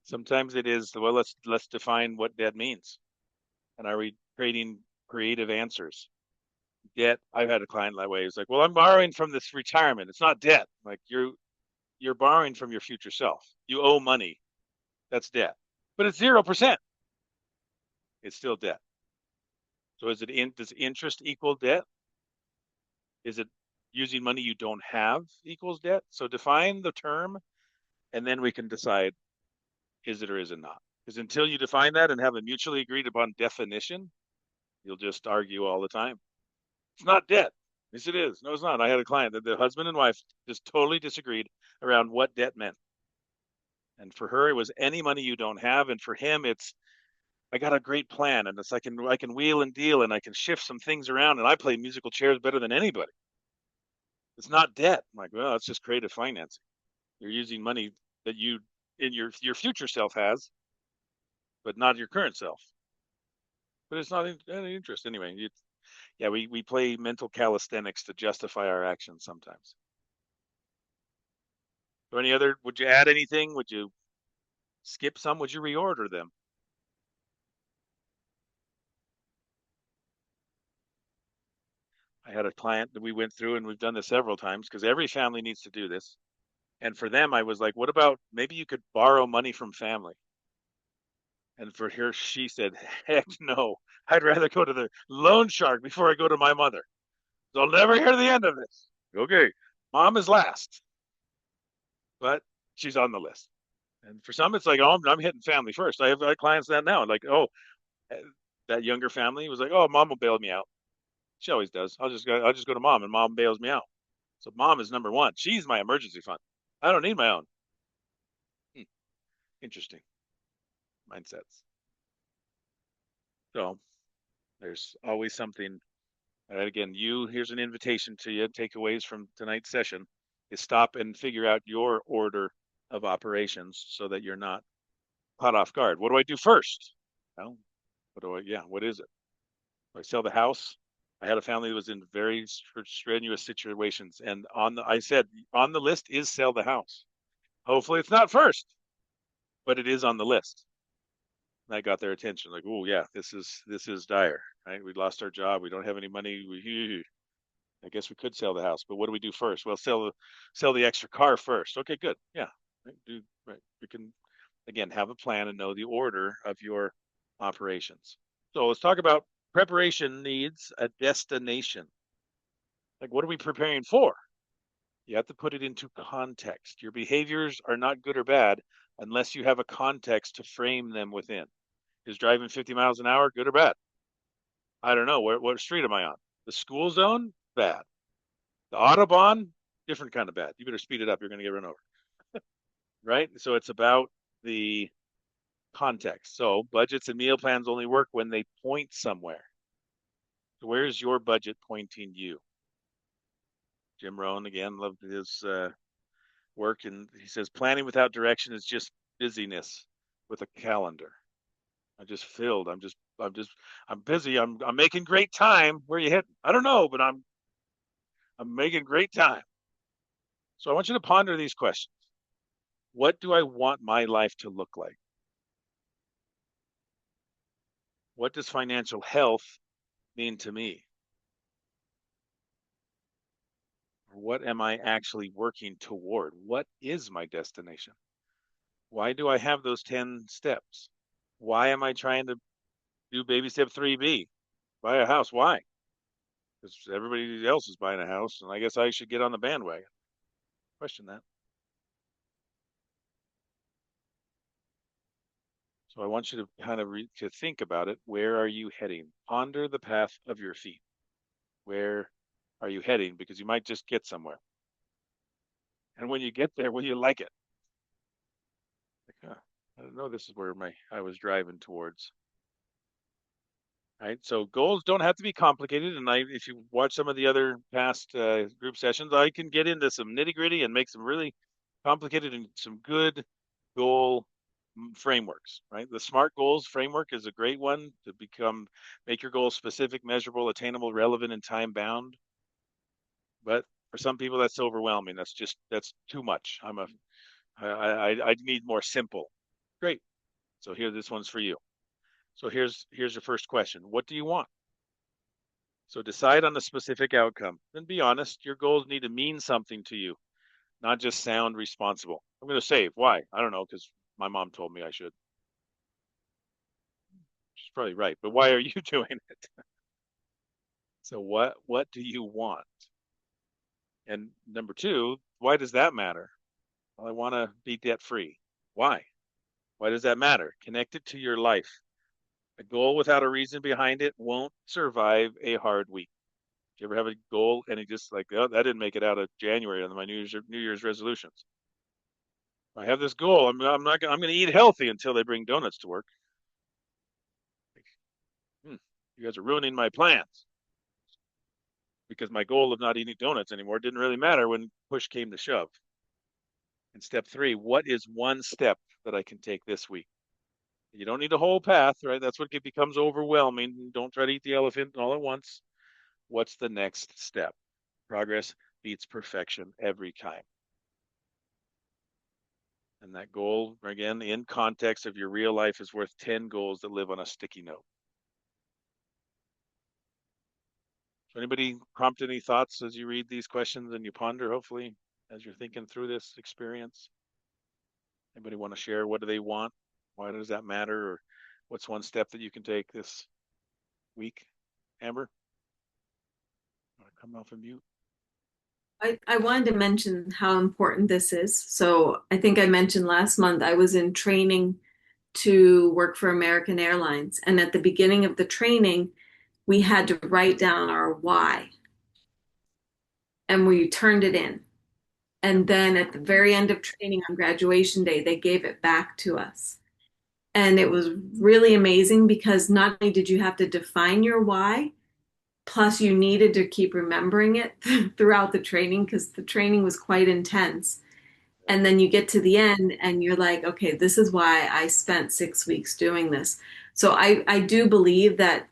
Sometimes it is, well, let's define what debt means. And are we creating creative answers? Debt, I've had a client that way. It's like, well, I'm borrowing from this retirement. It's not debt. Like you're borrowing from your future self. You owe money. That's debt. But it's 0%. It's still debt. So does interest equal debt? Is it using money you don't have equals debt? So define the term and then we can decide is it or is it not? Because until you define that and have a mutually agreed upon definition, you'll just argue all the time. It's not debt. Yes, it is. No, it's not. I had a client that the husband and wife just totally disagreed around what debt meant. And for her, it was any money you don't have, and for him, it's I got a great plan, and it's I can wheel and deal, and I can shift some things around, and I play musical chairs better than anybody. It's not debt. I'm like, well, it's just creative financing. You're using money that you in your future self has, but not your current self. But it's not any interest anyway. Yeah, we play mental calisthenics to justify our actions sometimes. So any other? Would you add anything? Would you skip some? Would you reorder them? I had a client that we went through, and we've done this several times because every family needs to do this. And for them, I was like, what about maybe you could borrow money from family? And for her, she said, heck no. I'd rather go to the loan shark before I go to my mother. So I'll never hear the end of this. Okay, mom is last, but she's on the list. And for some, it's like, oh, I'm hitting family first. I have clients that now, like, oh, eh, that younger family was like, oh, mom will bail me out. She always does. I'll just go to mom, and mom bails me out. So mom is number one. She's my emergency fund. I don't need my own. Hmm, interesting mindsets. So there's always something. And again, here's an invitation to you. Takeaways from tonight's session is stop and figure out your order of operations so that you're not caught off guard. What do I do first? Well, what is it? Do I sell the house? I had a family that was in very strenuous situations, and I said on the list is sell the house. Hopefully, it's not first, but it is on the list. That got their attention. Like, oh yeah, this is dire, right? We lost our job. We don't have any money. I guess we could sell the house, but what do we do first? Well, sell the extra car first. Okay, good. Yeah, right. Right. We can again have a plan and know the order of your operations. So let's talk about preparation needs a destination. Like, what are we preparing for? You have to put it into context. Your behaviors are not good or bad unless you have a context to frame them within. Is driving 50 miles an hour good or bad? I don't know. What street am I on? The school zone? Bad. The Autobahn? Different kind of bad. You better speed it up. You're going to get run over. Right? So it's about the context. So budgets and meal plans only work when they point somewhere. So where's your budget pointing you? Jim Rohn, again, loved his work. And he says, planning without direction is just busyness with a calendar. I just filled. I'm busy. I'm making great time. Where you hitting? I don't know, but I'm making great time. So I want you to ponder these questions. What do I want my life to look like? What does financial health mean to me? What am I actually working toward? What is my destination? Why do I have those 10 steps? Why am I trying to do baby step 3B? Buy a house. Why? Because everybody else is buying a house, and I guess I should get on the bandwagon. Question that. So I want you to kind of to think about it. Where are you heading? Ponder the path of your feet. Where are you heading? Because you might just get somewhere. And when you get there, will you like it? Like, I don't know. This is where I was driving towards. Right. So goals don't have to be complicated. And if you watch some of the other past group sessions, I can get into some nitty gritty and make some really complicated and some good goal frameworks. Right. The SMART goals framework is a great one to make your goals specific, measurable, attainable, relevant, and time bound. But for some people, that's overwhelming. That's too much. I need more simple. Great. So this one's for you. So here's your first question. What do you want? So decide on the specific outcome. Then be honest. Your goals need to mean something to you, not just sound responsible. I'm going to save. Why? I don't know, because my mom told me I should. She's probably right. But why are you doing it? So what do you want? And number two, why does that matter? Well, I want to be debt free. Why? Why does that matter? Connect it to your life. A goal without a reason behind it won't survive a hard week. Do you ever have a goal and it just like, oh, that didn't make it out of January on my New Year's resolutions? I have this goal. I'm not. I'm going to eat healthy until they bring donuts to work. Like, you guys are ruining my plans because my goal of not eating donuts anymore didn't really matter when push came to shove. And step three, what is one step that I can take this week? You don't need a whole path, right? That's what becomes overwhelming. Don't try to eat the elephant all at once. What's the next step? Progress beats perfection every time. And that goal, again, in context of your real life, is worth 10 goals that live on a sticky note. So anybody prompt any thoughts as you read these questions and you ponder, hopefully, as you're thinking through this experience? Anybody want to share? What do they want? Why does that matter? Or what's one step that you can take this week? Amber, want to come off of mute? I wanted to mention how important this is. So I think I mentioned last month I was in training to work for American Airlines. And at the beginning of the training, we had to write down our why and we turned it in. And then at the very end of training on graduation day, they gave it back to us. And it was really amazing because not only did you have to define your why, plus you needed to keep remembering it throughout the training because the training was quite intense. And then you get to the end and you're like, okay, this is why I spent 6 weeks doing this. So I do believe that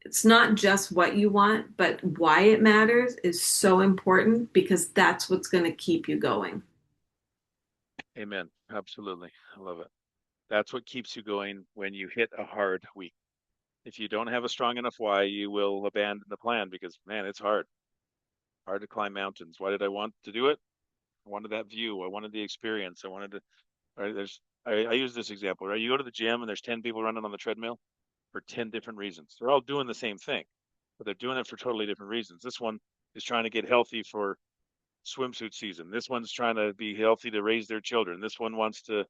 it's not just what you want, but why it matters is so important because that's what's going to keep you going. Amen. Absolutely. I love it. That's what keeps you going when you hit a hard week. If you don't have a strong enough why, you will abandon the plan because, man, it's hard. Hard to climb mountains. Why did I want to do it? I wanted that view. I wanted the experience. I wanted to. Right, I use this example. Right, you go to the gym and there's 10 people running on the treadmill for 10 different reasons. They're all doing the same thing, but they're doing it for totally different reasons. This one is trying to get healthy for swimsuit season. This one's trying to be healthy to raise their children. This one wants to,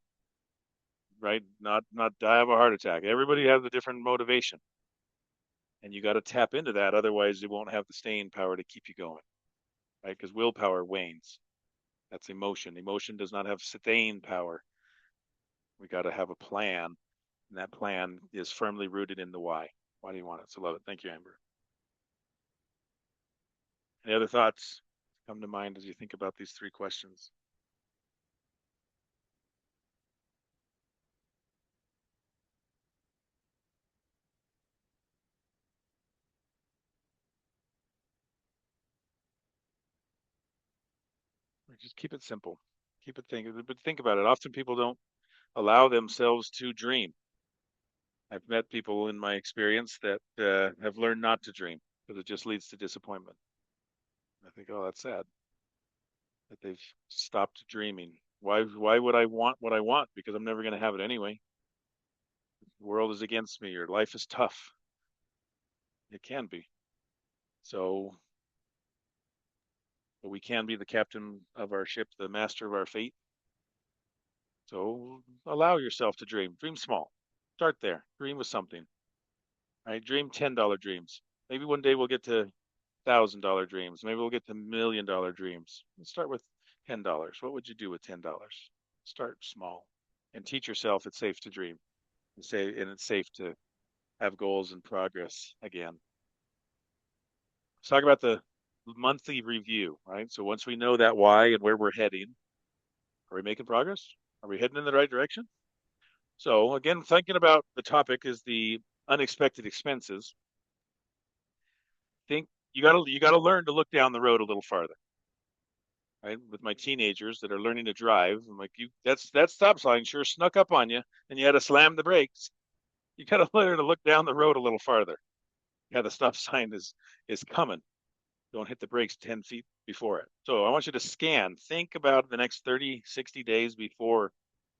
right, not die of a heart attack. Everybody has a different motivation, and you got to tap into that. Otherwise, you won't have the staying power to keep you going, right? Because willpower wanes. That's emotion. Emotion does not have staying power. We got to have a plan, and that plan is firmly rooted in the why. Why do you want it? So love it. Thank you, Amber. Any other thoughts come to mind as you think about these three questions? Just keep it simple. Keep it thinking, but think about it. Often people don't allow themselves to dream. I've met people in my experience that have learned not to dream because it just leads to disappointment. I think, oh, that's sad that they've stopped dreaming. Why would I want what I want? Because I'm never going to have it anyway. The world is against me, or life is tough. It can be. So, but we can be the captain of our ship, the master of our fate. So allow yourself to dream. Dream small. Start there. Dream with something. Right? Dream $10 dreams. Maybe one day we'll get to $1,000 dreams. Maybe we'll get to $1,000,000 dreams. Let's start with $10. What would you do with $10? Start small and teach yourself it's safe to dream and it's safe to have goals and progress again. Let's talk about the monthly review, right? So once we know that why and where we're heading, are we making progress? Are we heading in the right direction? So again, thinking about the topic is the unexpected expenses. Think you gotta learn to look down the road a little farther. Right? With my teenagers that are learning to drive, I'm like, that stop sign sure snuck up on you, and you had to slam the brakes. You gotta learn to look down the road a little farther. Yeah, the stop sign is coming. Don't hit the brakes 10 feet before it. So I want you to scan. Think about the next 30, 60 days before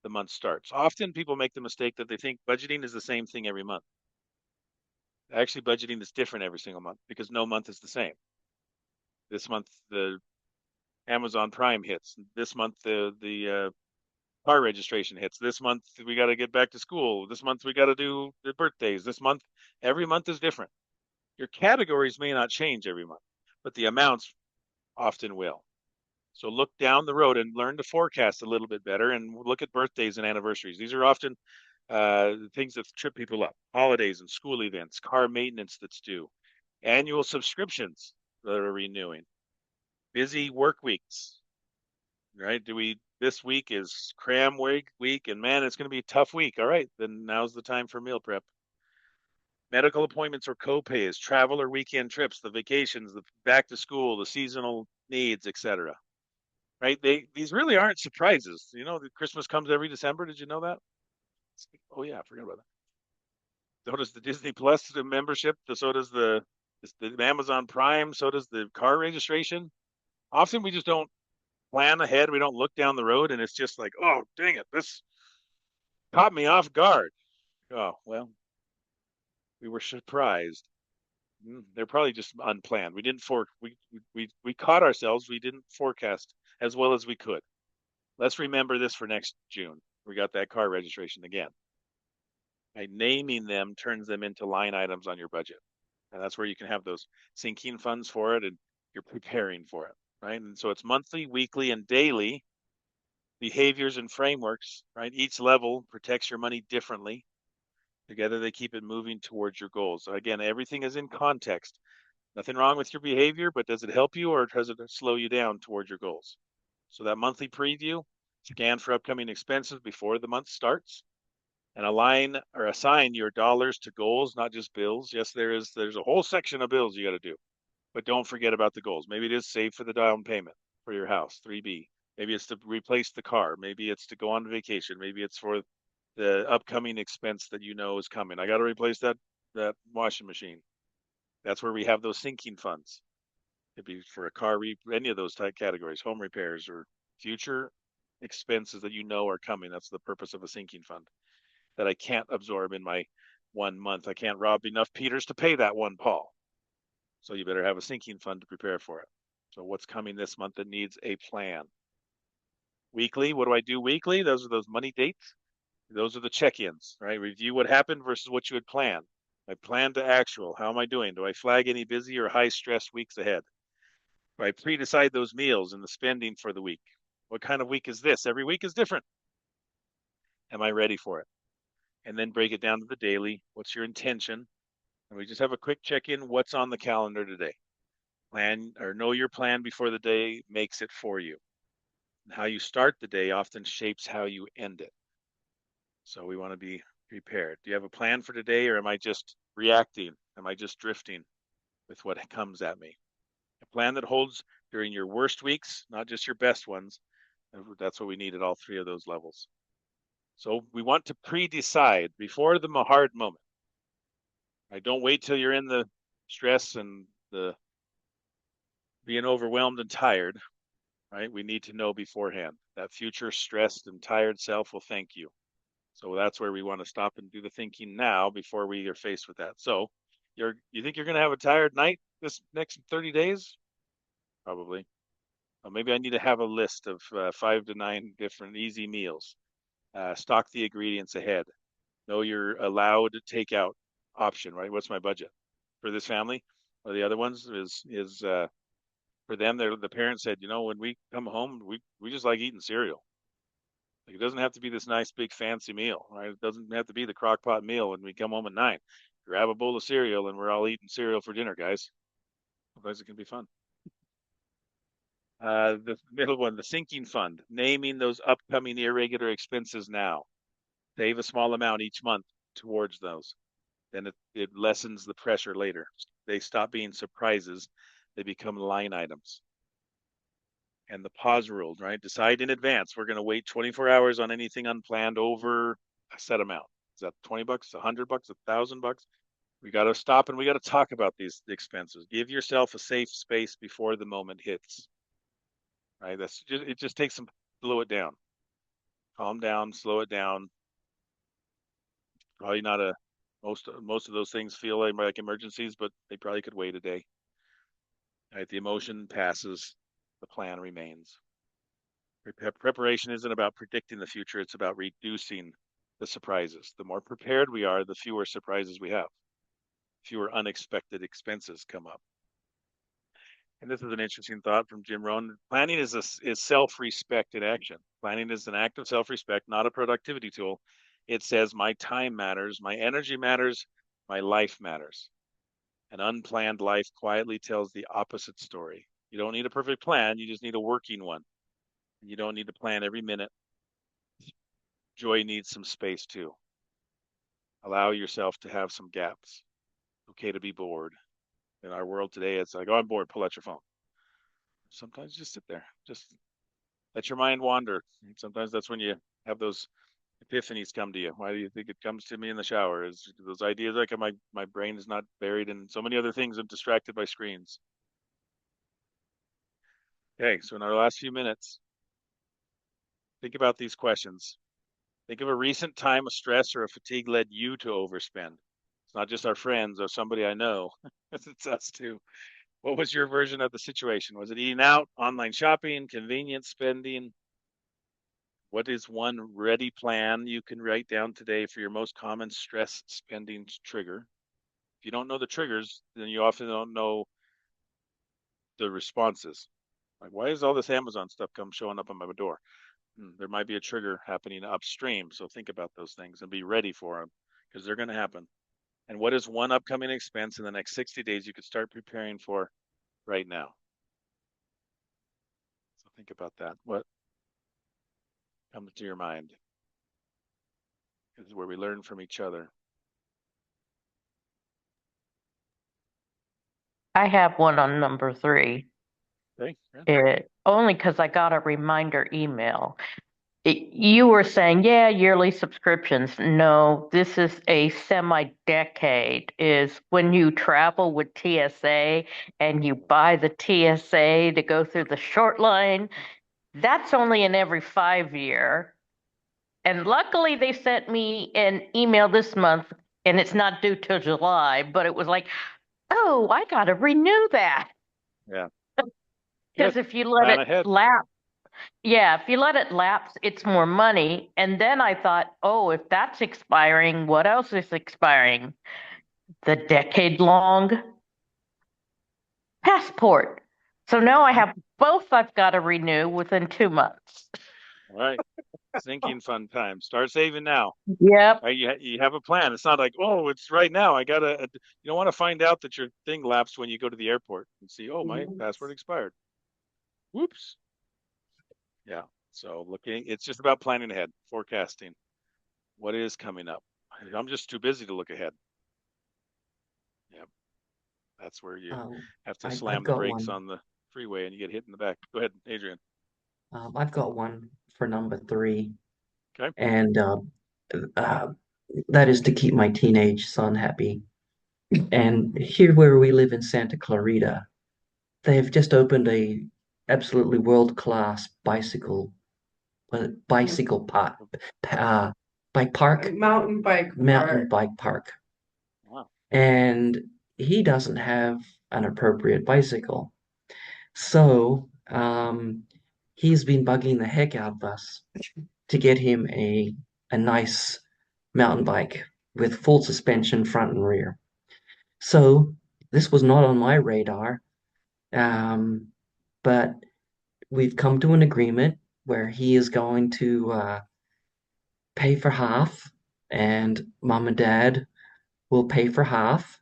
the month starts. Often people make the mistake that they think budgeting is the same thing every month. Actually, budgeting is different every single month because no month is the same. This month, the Amazon Prime hits. This month, the car registration hits. This month, we got to get back to school. This month, we got to do the birthdays. This month, every month is different. Your categories may not change every month, but the amounts often will. So look down the road and learn to forecast a little bit better and look at birthdays and anniversaries. These are often things that trip people up. Holidays and school events, car maintenance that's due, annual subscriptions that are renewing, busy work weeks, right? This week is cram week, and man, it's going to be a tough week. All right, then now's the time for meal prep. Medical appointments or co-pays, travel or weekend trips, the vacations, the back to school, the seasonal needs, etc. Right? These really aren't surprises. You know, Christmas comes every December. Did you know that? Oh yeah, I forgot about that. So does the Disney Plus membership. So does the Amazon Prime. So does the car registration. Often we just don't plan ahead. We don't look down the road, and it's just like, oh, dang it, this caught me off guard. Oh well, we were surprised. They're probably just unplanned. We didn't for we caught ourselves. We didn't forecast as well as we could. Let's remember this for next June. We got that car registration again. Right? Naming them turns them into line items on your budget, and that's where you can have those sinking funds for it, and you're preparing for it, right? And so it's monthly, weekly, and daily behaviors and frameworks, right? Each level protects your money differently. Together, they keep it moving towards your goals. So again, everything is in context. Nothing wrong with your behavior, but does it help you or does it slow you down towards your goals? So that monthly preview, scan for upcoming expenses before the month starts, and align or assign your dollars to goals, not just bills. Yes, there's a whole section of bills you got to do, but don't forget about the goals. Maybe it is save for the down payment for your house, 3B. Maybe it's to replace the car. Maybe it's to go on vacation. Maybe it's for the upcoming expense that you know is coming. I got to replace that washing machine. That's where we have those sinking funds. It'd be for a car, any of those type categories, home repairs or future expenses that you know are coming. That's the purpose of a sinking fund that I can't absorb in my 1 month. I can't rob enough Peters to pay that one Paul. So you better have a sinking fund to prepare for it. So what's coming this month that needs a plan? Weekly, what do I do weekly? Those are those money dates. Those are the check-ins, right? Review what happened versus what you had planned. My plan to actual. How am I doing? Do I flag any busy or high stress weeks ahead? Do I pre-decide those meals and the spending for the week? What kind of week is this? Every week is different. Am I ready for it? And then break it down to the daily. What's your intention? And we just have a quick check-in. What's on the calendar today? Plan or know your plan before the day makes it for you. And how you start the day often shapes how you end it. So we want to be prepared. Do you have a plan for today, or am I just reacting? Am I just drifting with what comes at me? A plan that holds during your worst weeks, not just your best ones. That's what we need at all three of those levels. So we want to pre-decide before the hard moment. Right? Don't wait till you're in the stress and the being overwhelmed and tired. Right? We need to know beforehand. That future stressed and tired self will thank you. So that's where we want to stop and do the thinking now before we are faced with that. So you think you're going to have a tired night this next 30 days? Probably. Or maybe I need to have a list of 5 to 9 different easy meals. Stock the ingredients ahead. Know your allowed takeout option, right? What's my budget for this family? Or the other ones is for them. The parents said, when we come home, we just like eating cereal. Like, it doesn't have to be this nice big fancy meal, right? It doesn't have to be the crock pot meal when we come home at 9. Grab a bowl of cereal and we're all eating cereal for dinner, guys. Otherwise, it can be fun. The middle one, the sinking fund, naming those upcoming irregular expenses now. Save a small amount each month towards those. Then it lessens the pressure later. They stop being surprises. They become line items. And the pause rule, right? Decide in advance. We're going to wait 24 hours on anything unplanned over a set amount. Is that $20, $100, $1,000? We got to stop and we got to talk about these expenses. Give yourself a safe space before the moment hits. Right? It just takes some, slow it down. Calm down, slow it down. Probably not most of those things feel like emergencies, but they probably could wait a day. Right? The emotion passes, the plan remains. Preparation isn't about predicting the future, it's about reducing the surprises. The more prepared we are, the fewer surprises we have. Fewer unexpected expenses come up. And this is an interesting thought from Jim Rohn. Planning is self-respect in action. Planning is an act of self-respect, not a productivity tool. It says my time matters, my energy matters, my life matters. An unplanned life quietly tells the opposite story. You don't need a perfect plan, you just need a working one. You don't need to plan every minute. Joy needs some space too. Allow yourself to have some gaps. Okay to be bored. In our world today, it's like, oh, I'm bored, pull out your phone. Sometimes just sit there. Just let your mind wander. And sometimes that's when you have those epiphanies come to you. Why do you think it comes to me in the shower? Is those ideas like my brain is not buried in so many other things and distracted by screens. Okay, so in our last few minutes, think about these questions. Think of a recent time of stress or a fatigue led you to overspend. It's not just our friends or somebody I know. It's us too. What was your version of the situation? Was it eating out, online shopping, convenience spending? What is one ready plan you can write down today for your most common stress spending trigger? If you don't know the triggers, then you often don't know the responses. Like, why is all this Amazon stuff showing up on my door? There might be a trigger happening upstream. So think about those things and be ready for them because they're going to happen. And what is one upcoming expense in the next 60 days you could start preparing for right now? So think about that. What comes to your mind? This is where we learn from each other. I have one on number 3. Okay. Yeah. Only because I got a reminder email. You were saying, yeah, yearly subscriptions. No, this is a semi-decade. Is when you travel with TSA and you buy the TSA to go through the short line. That's only in every 5 year. And luckily, they sent me an email this month, and it's not due till July. But it was like, oh, I got to renew that Yeah. because Good. if you let Plan it ahead. lapse. Yeah, if you let it lapse, it's more money. And then I thought, oh, if that's expiring, what else is expiring? The decade-long passport. So now I have both I've got to renew within 2 months. All right. Sinking fund time. Start saving now. Yep. Right? You have a plan. It's not like, oh, it's right now. I gotta. You don't want to find out that your thing lapsed when you go to the airport and see, oh, my password expired. Whoops. Yeah. So it's just about planning ahead, forecasting what is coming up. I'm just too busy to look ahead. Yeah. That's where you have to I've slam the got brakes one. on the freeway and you get hit in the back. Go ahead, Adrian. I've got one for number 3. Okay. and uh, that is to keep my teenage son happy. And here, where we live in Santa Clarita, they've just opened a absolutely world-class bicycle park, uh, bike park, mountain Park. bike park, Wow. and he doesn't have an appropriate bicycle. So, he's been bugging the heck out of us to get him a nice mountain bike with full suspension front and rear. So this was not on my radar, um, but we've come to an agreement where he is going to pay for half, and mom and dad will pay for half.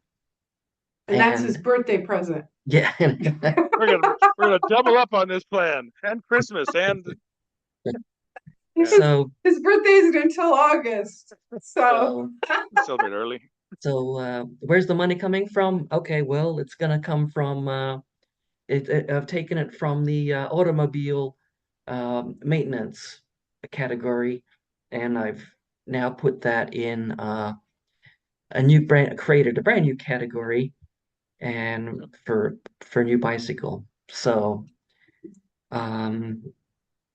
And that's his And birthday present. yeah, We're gonna double up on this plan and Christmas and yeah, so His birthday isn't until August. So celebrate early. where's the money coming from? Okay, well, it's gonna come from I've taken it from the automobile maintenance category, and I've now put that in created a brand new category, and for new bicycle. So um,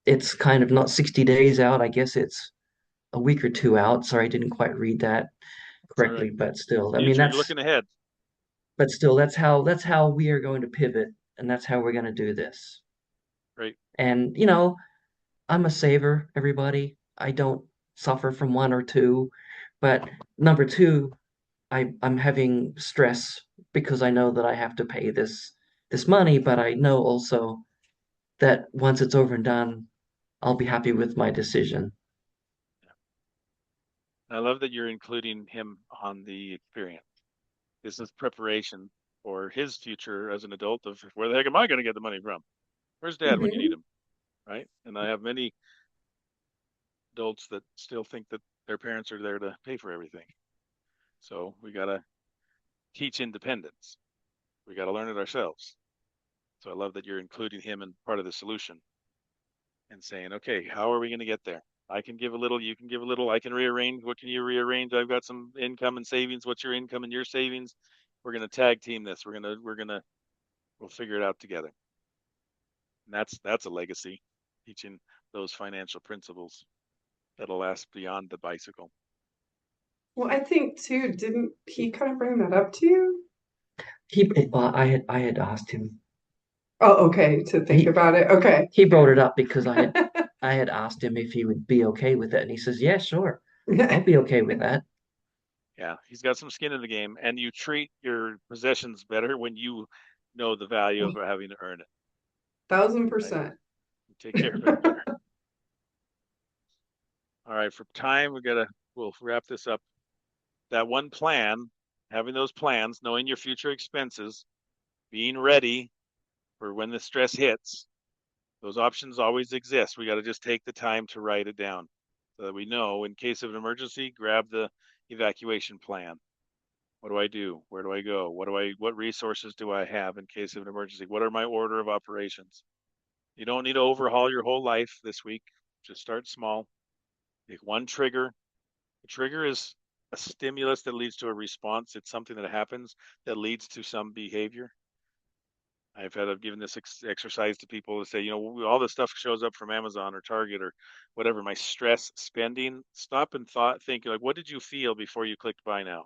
it's kind of not 60 days out. I guess it's a week or two out. Sorry, I didn't quite read that It's all right. correctly, but still, I mean Future, you're looking ahead. that's how we are going to pivot, and that's how we're going to do this. Right. And I'm a saver, everybody. I don't suffer from one or two, but number two, I'm having stress because I know that I have to pay this money, but I know also that once it's over and done, I'll be happy with my decision. I love that you're including him on the experience. This is preparation for his future as an adult of where the heck am I going to get the money from? Where's dad when you need mhm. him? Right. And I have many adults that still think that their parents are there to pay for everything. So we got to teach independence. We got to learn it ourselves. So I love that you're including him in part of the solution and saying, okay, how are we going to get there? I can give a little, you can give a little, I can rearrange. What can you rearrange? I've got some income and savings. What's your income and your savings? We're going to tag team this. We'll figure it out together. And that's a legacy, teaching those financial principles that'll last beyond the bicycle. Well, I think too, didn't he kind of bring that up to you? I had asked him. Oh, okay, to think He about it. Okay. he brought it up because I had asked him if he would be okay with it, and he says, "Yeah, sure, I'll be okay with that." Yeah, he's got some skin in the game, and you treat your possessions better when you know the value of having to earn it, Thousand right? percent. You take care of it better. All right, for time, we'll wrap this up. That one plan, having those plans, knowing your future expenses, being ready for when the stress hits, those options always exist. We got to just take the time to write it down so that we know in case of an emergency, grab the evacuation plan. What do I do? Where do I go? What resources do I have in case of an emergency? What are my order of operations? You don't need to overhaul your whole life this week. Just start small. Pick one trigger. A trigger is a stimulus that leads to a response. It's something that happens that leads to some behavior. I've given this exercise to people to say, all this stuff shows up from Amazon or Target or whatever. My stress spending, stop and think like, what did you feel before you clicked buy now?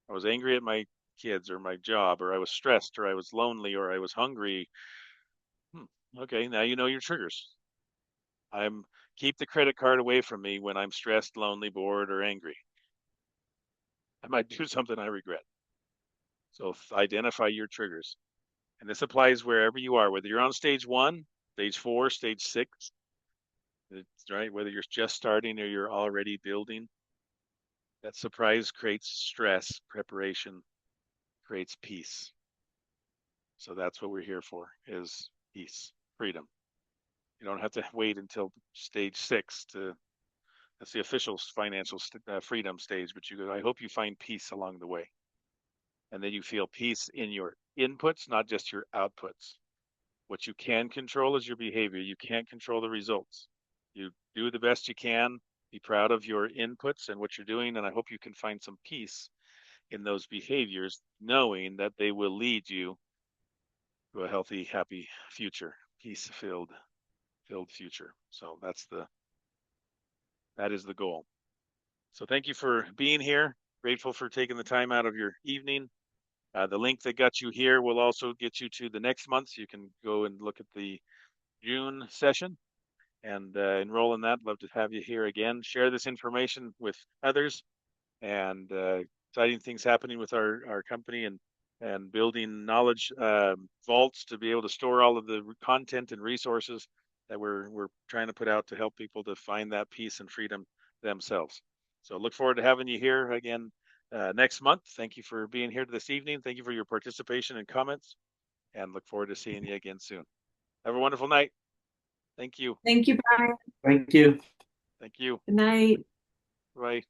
I was angry at my kids or my job, or I was stressed, or I was lonely, or I was hungry. Hmm. Okay, now you know your triggers. I'm keep the credit card away from me when I'm stressed, lonely, bored, or angry. I might do something I regret. So identify your triggers. And this applies wherever you are, whether you're on stage one, stage four, stage six, it's right, whether you're just starting or you're already building. That surprise creates stress, preparation creates peace. So that's what we're here for is peace, freedom. You don't have to wait until stage six to that's the official financial freedom stage, but I hope you find peace along the way. And then you feel peace in your inputs, not just your outputs. What you can control is your behavior. You can't control the results. You do the best you can. Be proud of your inputs and what you're doing, and I hope you can find some peace in those behaviors, knowing that they will lead you to a healthy, happy future, peace-filled, filled future. So that is the goal. So thank you for being here. Grateful for taking the time out of your evening. The link that got you here will also get you to the next month. So you can go and look at the June session and enroll in that. Love to have you here again. Share this information with others, and exciting things happening with our company, and building knowledge vaults to be able to store all of the content and resources that we're trying to put out to help people to find that peace and freedom themselves. So look forward to having you here again next month. Thank you for being here this evening. Thank you for your participation and comments, and look forward to seeing you again soon. Have a wonderful night. Thank you. Thank you, Brian. Thank you. Thank you. Good night. Bye.